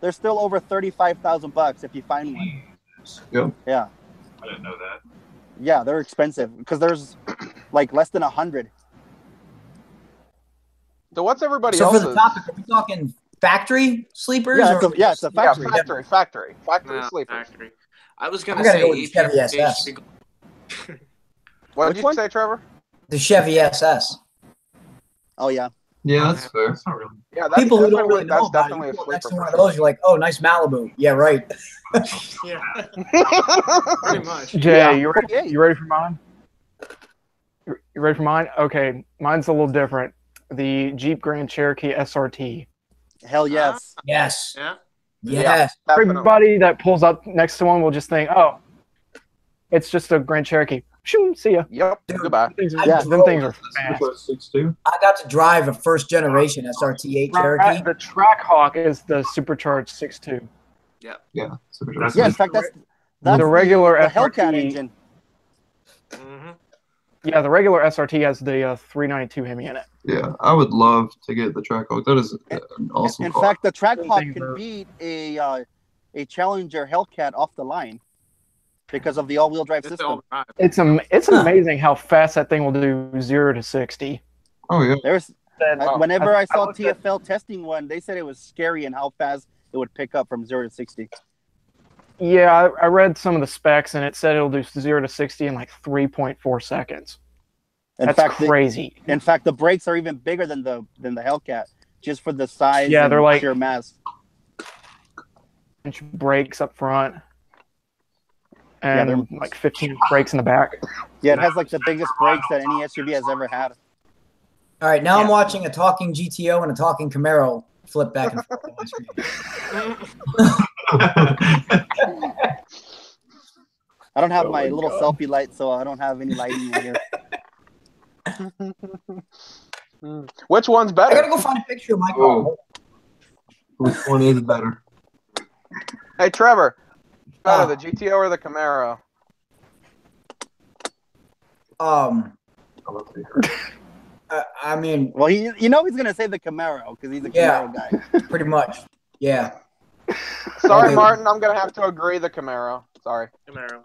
They're still over $35,000 if you find one. Yep. Yeah. I didn't know that. Yeah, they're expensive because there's like less than 100. So what's everybody So else's? for the topic, are we talking factory sleepers? Yeah, or it's a factory. Factory No, sleepers. factory. I was I'm gonna gonna say go with the Chevy SS. What Which did you one? say, Trevor? The Chevy SS. Oh yeah. Yeah, that's fair. That's not really. Yeah, that's People who don't definitely, really know that's about it, definitely you a pull sleeper. next to one for of those, you're like, oh, nice Malibu. Yeah, right. Yeah. Pretty much. Jay, Yeah. you ready for mine? You ready for mine? Okay, mine's a little different. The Jeep Grand Cherokee SRT. Hell yes. Yes. Yeah. Yes. Definitely. Everybody that pulls up next to one will just think, oh, it's just a Grand Cherokee. Shoo, see ya. Yep. Dude, Goodbye. Them things are fast. 6.2. I got to drive a first generation SRT8 Cherokee. The Trackhawk is the supercharged 6.2. Yeah, super. Yeah, in fact, that's The regular the Hellcat SRT engine. Mm-hmm. Yeah, the regular SRT has the 392 Hemi in it. Yeah, I would love to get the Trackhawk. That is an awesome In car. fact, the Trackhawk Things can are- beat a Challenger Hellcat off the line because of the all-wheel drive It's system. all right. It's amazing how fast that thing will do 0 to 60. Oh yeah. Whenever I saw looked at- TFL testing one, they said it was scary and how fast it would pick up from 0 to 60. Yeah, I read some of the specs and it said it'll do 0 to 60 in like 3.4 seconds. That's crazy. In fact, the brakes are even bigger than the Hellcat, just for the size. Yeah, and they're like- sheer mass. Inch brakes up front Yeah, and they're- like 15 brakes in the back. Yeah, it has like the biggest brakes that any SUV has ever had. All right, now I'm Yeah. watching a talking GTO and a talking Camaro flip back and forth on my screen. I don't have Oh my my little God. selfie light, so I don't have any lighting in here. Which one's I better? gotta go find a picture of my car. Oh. Which one is better? Hey, Trevor. Better, the GTO or the Camaro? I mean, well, you know he's gonna say the Camaro because he's a Camaro guy. Pretty much. Yeah. Sorry, Okay. Martin. I'm gonna have to agree. The Camaro. Sorry. Camaro.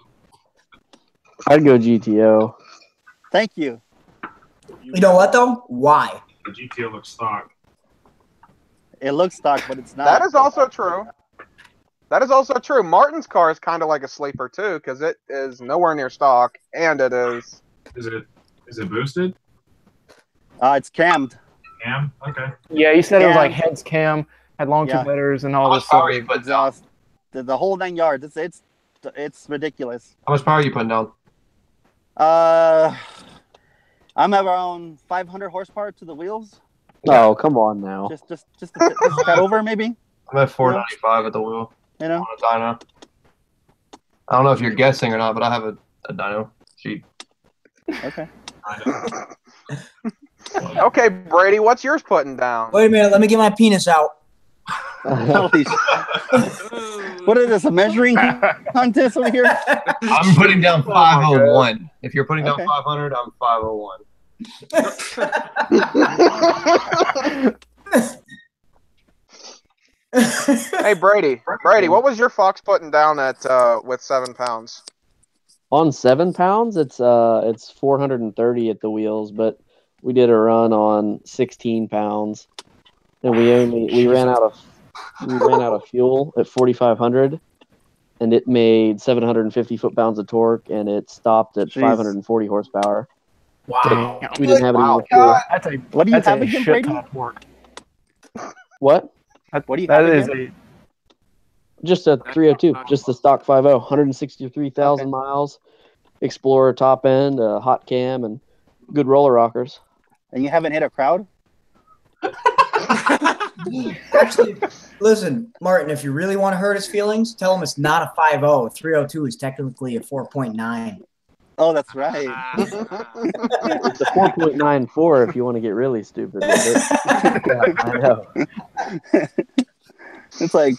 I'd go GTO. Thank you. You know what though? Why? The GTO looks stock. It looks stock, but it's not. That is also true. That is also true. Martin's car is kind of like a sleeper too, because it is nowhere near stock, and it is. Is it boosted? It's cammed. Cam? Okay. Yeah, he said it was Yeah. like heads cam, had long Yeah. tube letters and all this How stuff. much power you putting down? Exhaust. The whole 9 yards. It's ridiculous. How much power are you putting down? I'm at around 500 horsepower to the wheels. Oh, come on now. Just a tad over maybe. I'm at 495 at the wheel You know. on a dyno. I don't know if you're guessing or not, but I have a dyno sheet. Okay. Okay, Brady, what's yours putting down? Wait a minute. Let me get my penis out. Holy shit. What is this? A measuring contest over here? I'm putting down Oh my 501. If you're putting down Okay. 500, I'm 501. Hey, Brady. Brady, what was your Fox putting down at with 7 pounds? On 7 pounds, it's 430 at the wheels, but we did a run on 16 pounds, and we ran out of fuel at 4,500, and it made 750 foot-pounds of torque, and it stopped at Jeez. 540 horsepower. Wow. We didn't have any Wow. more fuel. That's a What do you that's have a again, shit Brady? ton of torque. What? What do you That have is again? Just a 302, just the stock 50, 163,000 Okay. miles, Explorer top end, hot cam, and good roller rockers. And you haven't hit a crowd? Actually, listen, Martin, if you really want to hurt his feelings, tell him it's not a 5.0. A 302 is technically a 4.9. Oh, that's right. It's a 4.94 if you want to get really stupid with it. Yeah, I know. It's like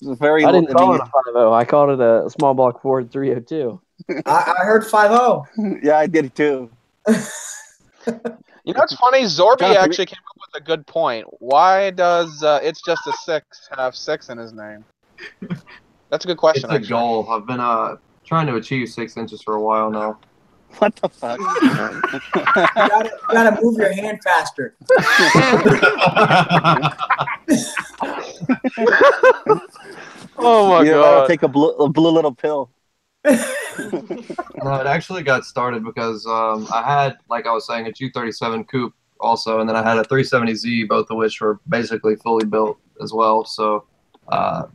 very. I didn't call it a 50. I called it a small block Ford 302. I heard 5.0. Yeah, I did too. You know, it's funny. Zorby Jonathan, actually came up with a good point. Why does it's just a 6 have 6 in his name? That's a good question. It's a Actually. goal. I've been trying to achieve 6 inches for a while now. What the fuck? You gotta move your hand faster. Oh my You gotta god! take a blue little pill. No, it actually got started because I had, like I was saying, a G37 coupe also, and then I had a 370Z, both of which were basically fully built as well. So I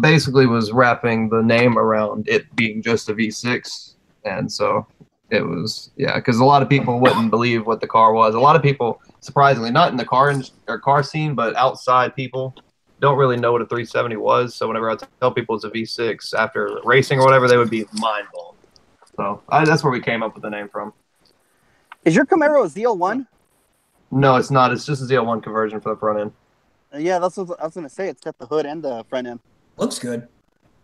basically was wrapping the name around it being just a V6, and so it was, yeah, because a lot of people wouldn't believe what the car was. A lot of people, surprisingly, not in the car scene, but outside people don't really know what a 370 was. So whenever I tell people it's a V6 after racing or whatever, they would be mind blown. So that's where we came up with the name from. Is your Camaro a ZL1? No, it's not. It's just a ZL1 conversion for the front end. Yeah, that's what I was gonna say. It's got the hood and the front end. Looks good.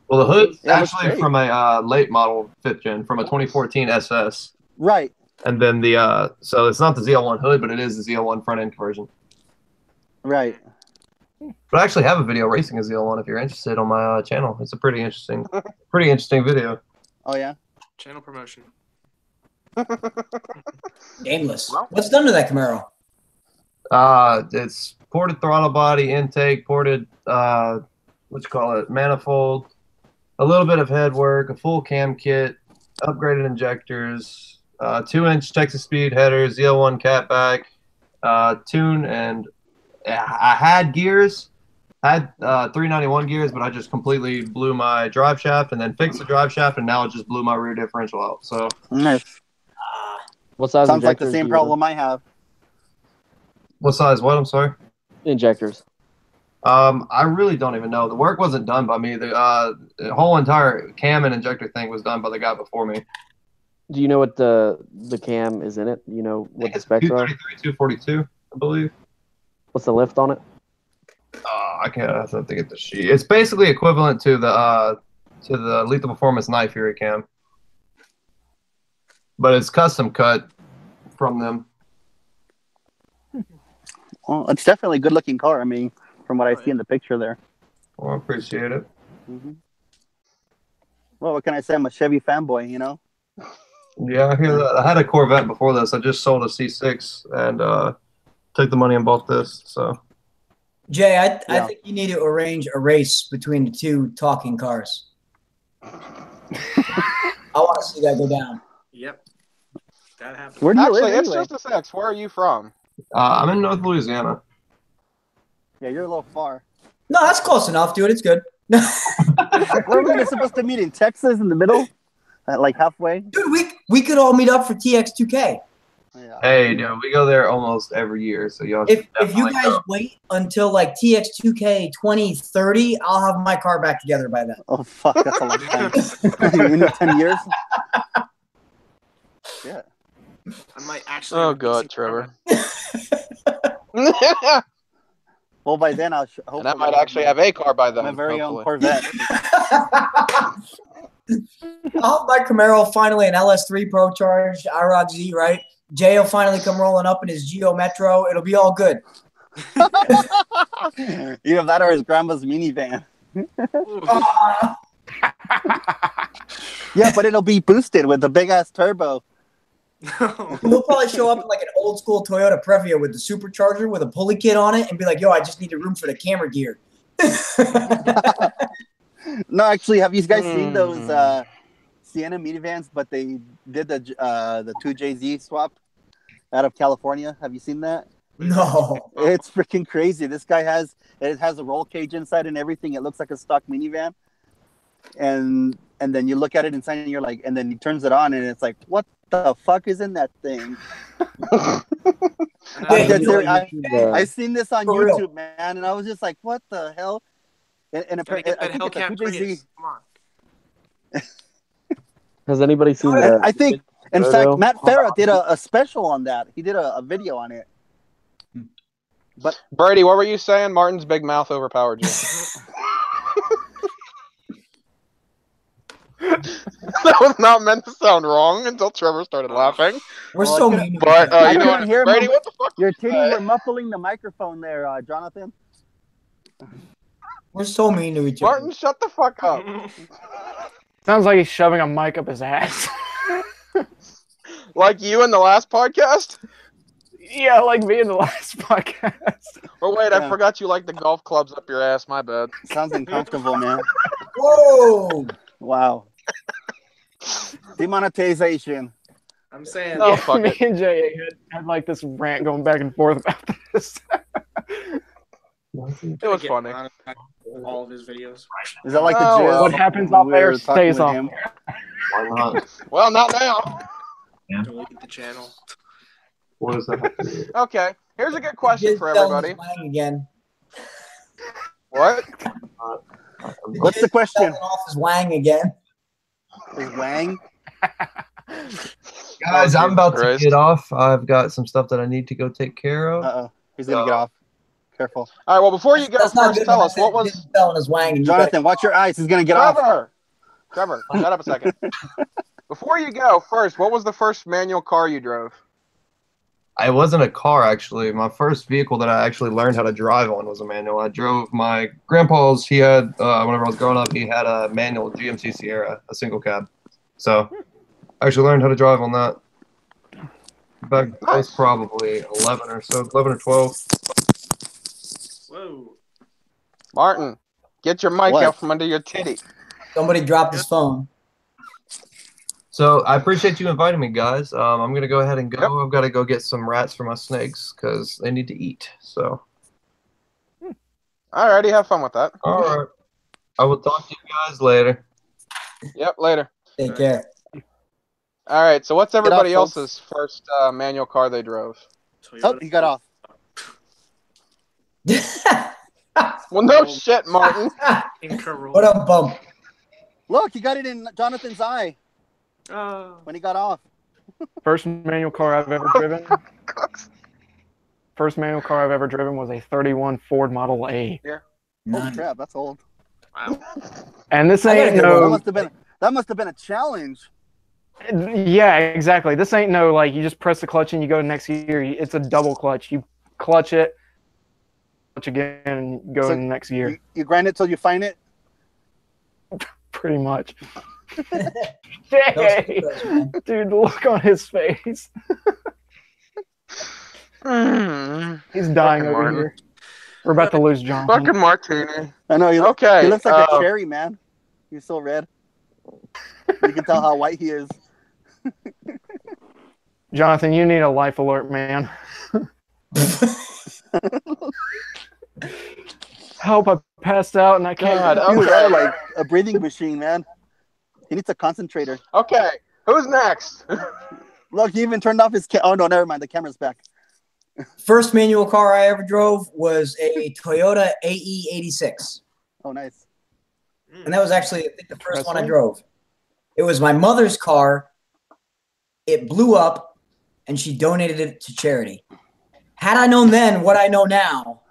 Well, the hood's Yeah, it looks actually great. from a late model 5th gen, from a 2014 SS. Right. And then the, so it's not the ZL1 hood, but it is the ZL1 front end conversion. Right. But I actually have a video racing a ZL1 if you're interested on my channel. It's a pretty interesting video. Oh yeah. Channel promotion. Aimless. What's done to that Camaro? It's ported throttle body, intake, ported, manifold, a little bit of head work, a full cam kit, upgraded injectors, 2-inch Texas speed headers, ZL1 catback, tune, and I had gears. I had 391 gears, but I just completely blew my drive shaft and then fixed the drive shaft, and now it just blew my rear differential out. So Nice. What size Sounds like the injectors same do you have? problem I have. what size? What? I'm sorry. Injectors. I really don't even know. The work wasn't done by me. The whole entire cam and injector thing was done by the guy before me. Do you know what the cam is in it? You know what the specs are? 233, 242, I believe. What's the lift on it? I have to get the sheet. It's basically equivalent to the Lethal Performance Knife Fury cam. but it's custom cut from them. Well, it's definitely a good-looking car. I mean, from what I see in the picture there. Well, I appreciate it. Mm-hmm. Well, what can I say? I'm a Chevy fanboy, you know? Yeah, I hear that. I had a Corvette before this. I just sold a C6 and took the money and bought this. So, Jay, I think you need to arrange a race between the two talking cars. I want to see that go down. Yep. That happens. Where do you Actually, live it's anyway? just a sex. Where are you from? I'm in North Louisiana. Yeah, you're a little far. No, that's close enough, dude. It's good. Where are we supposed to meet? In Texas, in the middle? Like halfway? Dude, we could all meet up for TX2K. Yeah. Hey, dude, we go there almost every year, so y'all. If you guys wait until like TX2K 2030, I'll have my car back together by then. Oh, fuck. That's a long time. You need 10 years? Yeah. I might actually. Oh God, Trevor. Well, by then, I'll And I might actually have a car by then. my very own hopefully. Corvette. I'll have my Camaro finally an LS3 Pro Charge, IROC Z, right? Jay will finally come rolling up in his Geo Metro. It'll be all good. Either that or his grandma's minivan. Yeah, but it'll be boosted with the big-ass turbo. He'll probably show up in like an old school Toyota Previa with the supercharger with a pulley kit on it and be like, yo, I just need a room for the camera gear. No, actually, have you guys seen those Sienna minivans? But they did the 2JZ swap out of California. Have you seen that? No. It's freaking crazy. This guy has a roll cage inside and everything. It looks like a stock minivan. And then you look at it inside and you're like, and then he turns it on and it's like, what the fuck is in that thing? I seen this on YouTube, man, and I was just like, what the hell? And apparently, I think it's a Hellcat. Come on. Has anybody seen that? I think, in fact, Matt Farah did a special on that. He did a video on it. But Brady, what were you saying? Martin's big mouth overpowered you. That was not meant to sound wrong until Trevor started laughing. We're so mean. But you know what, hear Brady, what the fuck? your titties were muffling the microphone there, Jonathan. We're so mean to each other. Martin, shut the fuck up. Sounds like he's shoving a mic up his ass. Like you in the last podcast? Yeah, like me in the last podcast. Oh wait, I forgot you like the golf clubs up your ass. My bad. Sounds uncomfortable, man. Whoa! Wow. Demonetization. I'm saying. Oh, Yeah, fuck me it. and Jay had like this rant going back and forth about this. It was funny. All of his videos. Is that like the Oh, jizz? well. What happens when off we there were talking stays with off him? there. Why not? Well, not now. Delete the channel. What does that have to do? Okay, here's a good question Jizz for telling everybody. his wang again. What? What's the question? Telling off his wang again. Is Wang? Guys, I'm about to Christ. get off. I've got some stuff that I need to go take care of. Uh-oh. He's going to get off. Careful. All right. Well, before you go, That's not first good tell when I us said what was. Jizz telling his wang. And you Jonathan, watch your eyes. He's going to get off. Trevor, shut up a second. Before you go, first, what was the first manual car you drove? It wasn't a car, actually. My first vehicle that I actually learned how to drive on was a manual. I drove my grandpa's. He had, whenever I was growing up, he had a manual GMC Sierra, a single cab. So I actually learned how to drive on that. Back I was probably 11 or 12. Whoa. Martin, get your mic What? out from under your titty. Somebody dropped his phone. So I appreciate you inviting me, guys. I'm going to go ahead and go. I've got to go get some rats for my snakes because they need to eat. So. Alrighty, have fun with that. All right. I will talk to you guys later. Yep, later. Take care. All right, so what's everybody folks. else's first manual car they drove? Oh, he got off. Well, no shit, Martin. What up, bump? Look, he got it in Jonathan's eye when he got off. First manual car I've ever driven. First manual car I've ever driven was a 31 Ford Model A. Holy crap, that's old. Wow. And this I gotta ain't get no. That must have been a challenge. Yeah, exactly. This ain't no like you just press the clutch and you go to next gear. It's a double clutch. You clutch it, clutch again, and go So in the next gear. You grind it till you find it. Pretty much. Those Hey, photos, man. dude, the look on his face. He's dying Fucking over Martin. here. We're about to lose Jonathan. Fucking martini. I know. Okay, He looks like a cherry, man. He's so red. You can tell how white he is. Jonathan, you need a life alert, man. Help! I passed out and I can't. God, He's okay. like a breathing machine, man. He needs a concentrator. Okay, who's next? Look, he even turned off his oh no, never mind. The camera's back. First manual car I ever drove was a Toyota AE86. Oh, nice. And that was actually, I think, the first one I drove. It was my mother's car. It blew up, and she donated it to charity. Had I known then what I know now.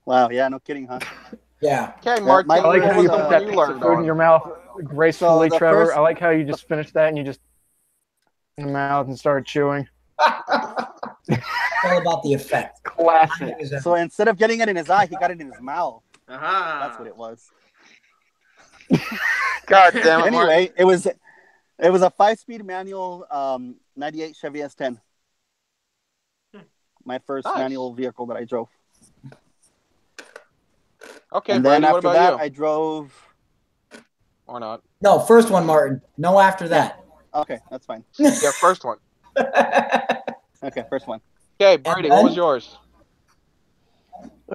Wow, yeah, no kidding, huh? Yeah. Okay, Martin, I like how you put that you piece of learned food in on. your mouth gracefully, So the Trevor. first- I like how you just finished that and you just in the mouth and started chewing. It's all about the effect. Classic. So instead of getting it in his eye, he got it in his mouth. Aha. That's what it was. God damn it, Martin. Anyway, it was a 5-speed manual 98 Chevy S10. My first Nice. manual vehicle that I drove. Okay, And Brady, then what after about that, you? I drove. Or not? No, first one, Martin. No after that. Okay, that's fine. Yeah, first one. Okay, first one. Okay, Brady, what was yours?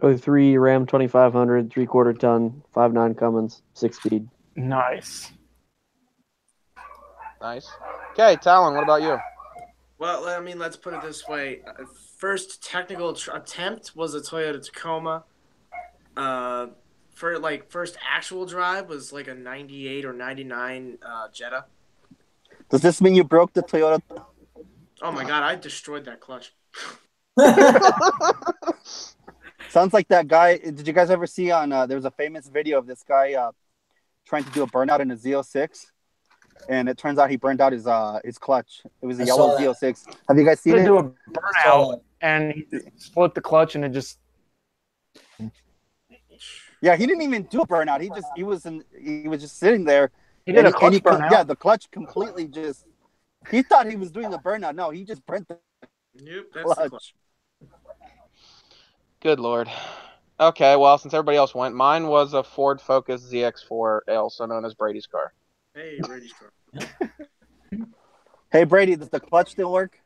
03 Ram 2500, 3/4 ton, 5.9 Cummins, 6-speed. Nice. Nice. Okay, Talon, what about you? Well, I mean, let's put it this way. First technical attempt was a Toyota Tacoma. For like first actual drive was like a 98 or 99 Jetta. Does this mean you broke the Toyota? Oh my god, I destroyed that clutch. Sounds like that guy. Did you guys ever see on? There was a famous video of this guy trying to do a burnout in a Z06, and it turns out he burned out his clutch. It was a yellow Z06. Have you guys seen it? Do a burnout and he split the clutch and it just. Yeah, he didn't even do a burnout. He was just sitting there. He did a clutch burnout. Yeah, the clutch completely just. He thought he was doing the burnout. No, he just burnt the Yep, that's the clutch. clutch. Good lord. Okay, well, since everybody else went, mine was a Ford Focus ZX4, also known as Brady's car. Hey, Brady's car. Hey Brady, does the clutch still work?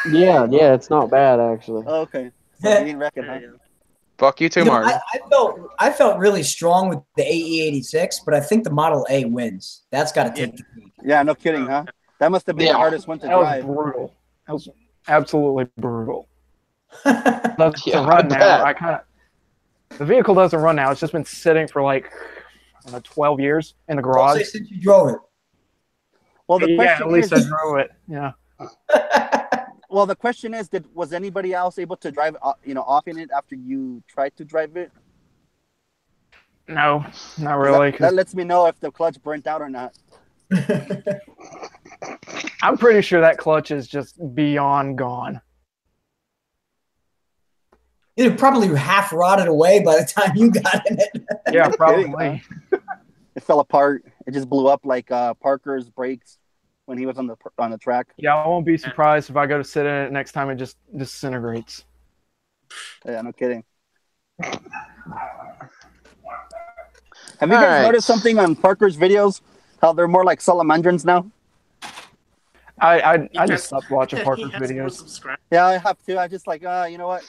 Yeah, it's not bad actually. Oh, okay. So you didn't wreck it, huh? Fuck you too, Martin. I felt really strong with the AE86, but I think the Model A wins. That's got to take the cake. Yeah, no kidding, huh? That must have been the hardest one to That was drive. brutal. That was absolutely brutal. Doesn't Yeah, run I now. bet. The vehicle doesn't run now. It's just been sitting for like 12 years in the Don't garage. say since you drove it. Well, the Yeah, question at least is, I drove it. Yeah. well, the question is, was anybody else able to drive, off in it after you tried to drive it? No, not really. That lets me know if the clutch burnt out or not. I'm pretty sure that clutch is just beyond gone. It probably half rotted away by the time you got in it. Yeah, No probably. kidding, It fell apart. It just blew up like Parker's brakes when he was on the track. Yeah, I won't be surprised if I go to sit in it next time it just disintegrates. Yeah, no kidding. Have you guys noticed something on Parker's videos? How they're more like salamandrins now? I just stopped watching Parker's videos. Yeah, I have to. I just like, you know what?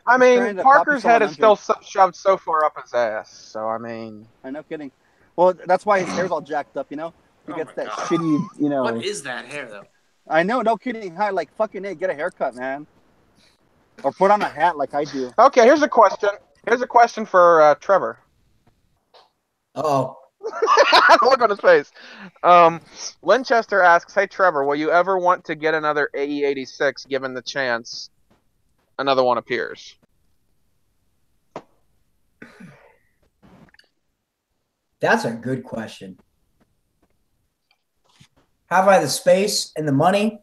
I trying mean, to Parker's copy head is still Salamandra. shoved so far up his ass, so I mean... I'm no kidding. Well, that's why his hair's all jacked up, you know? He Oh gets my that God. shitty, you know... What is that hair, though? I know, no kidding. Hi, like, fucking A, get a haircut, man. Or put on a hat like I do. Okay, here's a question. Here's a question for Trevor. Oh. Look on his face. Winchester asks, "Hey Trevor, will you ever want to get another AE86 given the chance another one appears?" That's a good question. Have I the space and the money?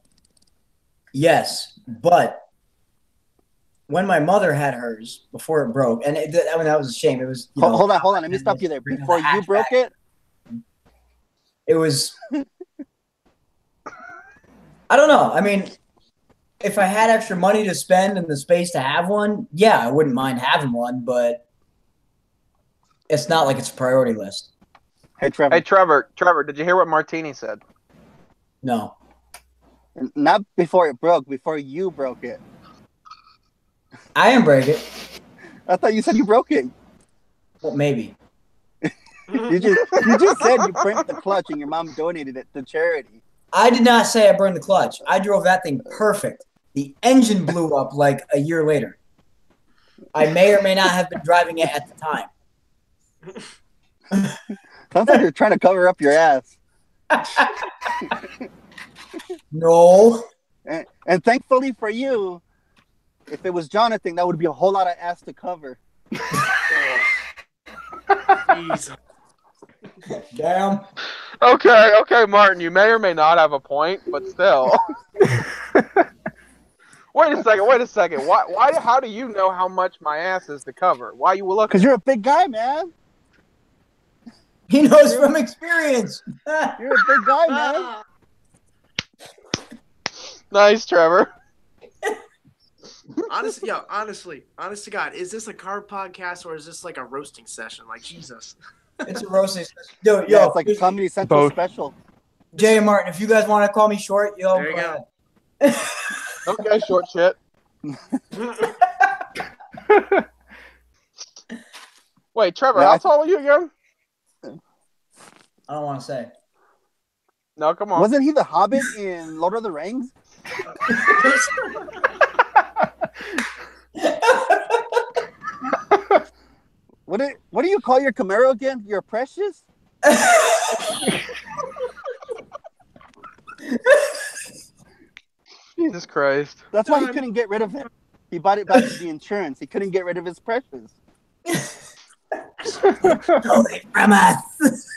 Yes, but when my mother had hers before it broke, and that was a shame. It was Hold on. Let me stop you there. Before you broke it, it was. I don't know. I mean, if I had extra money to spend and the space to have one, yeah, I wouldn't mind having one, but it's not like it's a priority list. Hey, Trevor. Hey, Trevor, did you hear what Martini said? No. Not before it broke, before you broke it. I didn't break it. I thought you said you broke it. Well, maybe. You just said you burnt the clutch and your mom donated it to charity. I did not say I burned the clutch. I drove that thing perfect. The engine blew up like a year later. I may or may not have been driving it at the time. Sounds like you're trying to cover up your ass. No. And thankfully for you, if it was Jonathan, that would be a whole lot of ass to cover. Damn. Okay, Martin, you may or may not have a point, but still. Wait a second. Why? How do you know how much my ass is to cover? Why you looking? Because you're a big guy, man. He knows from experience. You're a big guy, man. Nice, Trevor. Honestly, honest to God, is this a car podcast or is this like a roasting session? Like, Jesus. It's a roasting session. Yo, it's like a Comedy Central special. Jay and Martin, if you guys want to call me short, there you go. Okay, short shit. Wait, Trevor, how tall are you again? I don't want to say. No, come on. Wasn't he the Hobbit in Lord of the Rings? What do you call your Camaro again? Your Precious? Jesus Christ. That's why he couldn't get rid of it. He bought it back to the insurance. He couldn't get rid of his Precious. From us.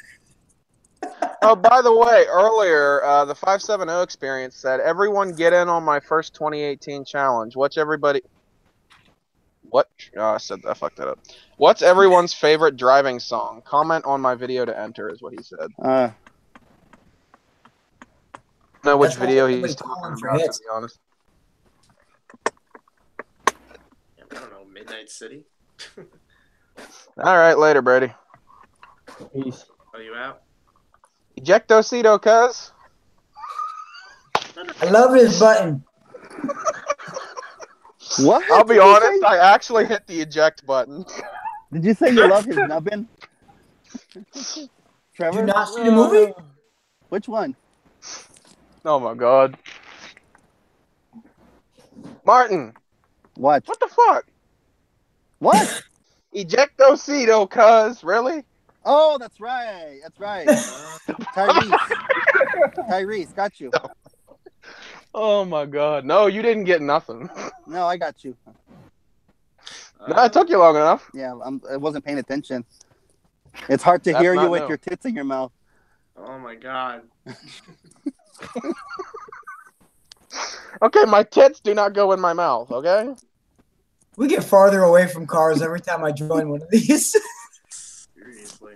Oh, by the way, earlier, the 570 experience said, everyone get in on my first 2018 challenge. What? Oh, I fucked that up. What's everyone's favorite driving song? Comment on my video to enter is what he said. I don't know which video he's talking about, to be honest. I don't know, Midnight City? Alright, later, Brady. Peace. Are you out? Ejectocito, cuz. I love this button. What? I'll be honest, I actually hit the eject button. Did you say you love his nubbin? Trevor? Did you not see the movie? Which one? Oh my god. Martin. What? What the fuck? What? Ejectocito, cuz. Really? Oh, that's right. Tyrese, got you. Oh my god. No, you didn't get nothing. No, I got you. No, it took you long enough. Yeah, I wasn't paying attention. It's hard to hear you with your tits in your mouth. Oh my god. Okay, my tits do not go in my mouth, okay? We get farther away from cars every time I join one of these. Seriously.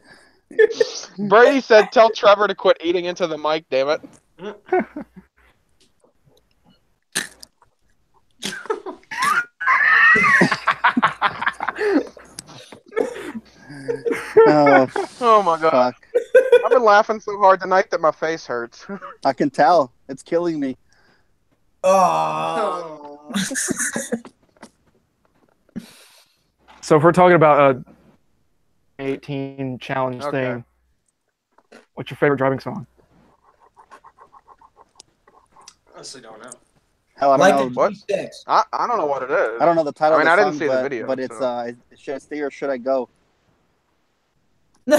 Brady said, tell Trevor to quit eating into the mic, damn it. Oh my god. Fuck. I've been laughing so hard tonight that my face hurts. I can tell. It's killing me. Oh. So if we're talking about a 18 challenge thing, what's your favorite driving song? Honestly, don't know. Hell, I don't know. What? I don't know what it is. I don't know the title. I mean, of the I didn't song, see the video, but it's so. Should I Stay or Should I Go? You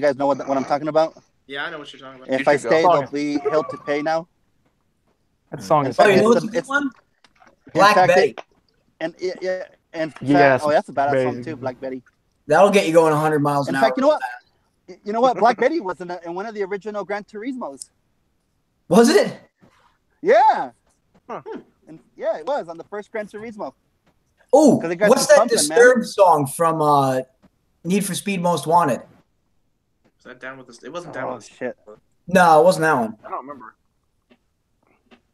guys know what I'm talking about? Yeah, I know what you're talking about. If I stay, there'll be hell to pay now. That song is. Oh, you know what's a good one? Black Betty. And yeah, and yes, oh, that's a badass Betty. song too, Black Betty. That'll get you going 100 miles an In hour. fact, you know what? You know what? Black Betty was in one of the original Gran Turismos. Was it? Yeah. Huh. And yeah, it was on the first Gran Turismo. Oh, 'Cause it got what's some that pumping, Disturbed song from Need for Speed Most Wanted? Is that down with this? It wasn't down Oh with this. shit! No, it wasn't that one. I don't remember.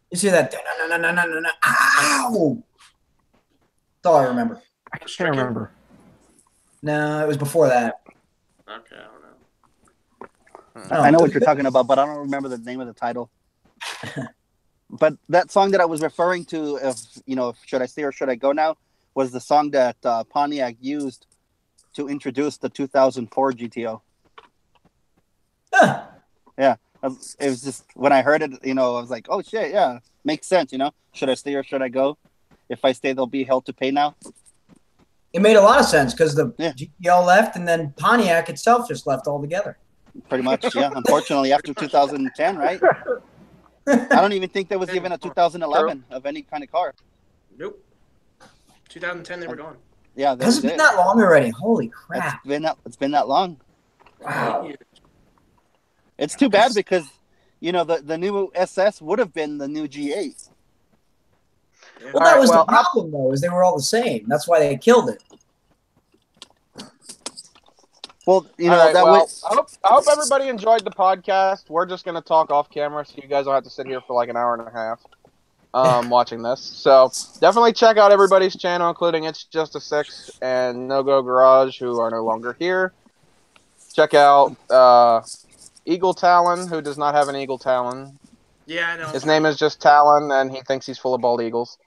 You see that? Ow! That's all I remember. I can't remember. No, it was before that. Okay, I don't know. I know what you're talking about, but I don't remember the name of the title. But that song that I was referring to, Should I Stay or Should I Go Now, was the song that Pontiac used to introduce the 2004 GTO. Huh. Yeah, it was just when I heard it, I was like, oh shit, yeah, makes sense. Should I stay or should I go? If I stay, there'll be hell to pay now. It made a lot of sense because the GTO left and then Pontiac itself just left altogether. Pretty much, yeah. Unfortunately, after 2010, right? I don't even think there was even a 2011 of any kind of car. Nope. 2010, they were gone. Yeah, Has it been that long already? Holy crap! It's been that long. Wow. It's too bad because, the new SS would have been the new G8. Yeah. Well, that was the problem, though, is they were all the same. That's why they killed it. Well, I hope everybody enjoyed the podcast. We're just going to talk off camera, so you guys don't have to sit here for like an hour and a half watching this. So definitely check out everybody's channel, including It's Just a Six and No Go Garage, who are no longer here. Check out Eagle Talon, who does not have an eagle talon. Yeah, I know. His name is just Talon, and he thinks he's full of bald eagles.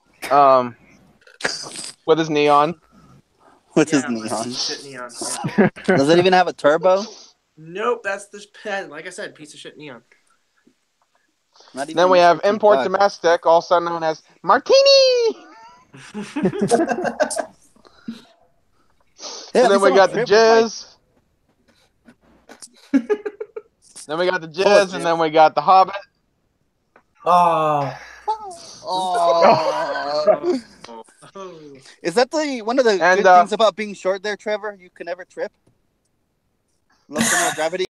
With his neon. With his neon. Shit neon. Yeah. Does it even have a turbo? Nope, that's the like I said, piece of shit neon. Then we have Import Domestic, also known as Martini. And then we got the Jizz. Then we got the Jizz, and then we got the Hobbit. Oh. Oh. Is that one of the good things about being short there, Trevor? You can never trip? Low center of gravity.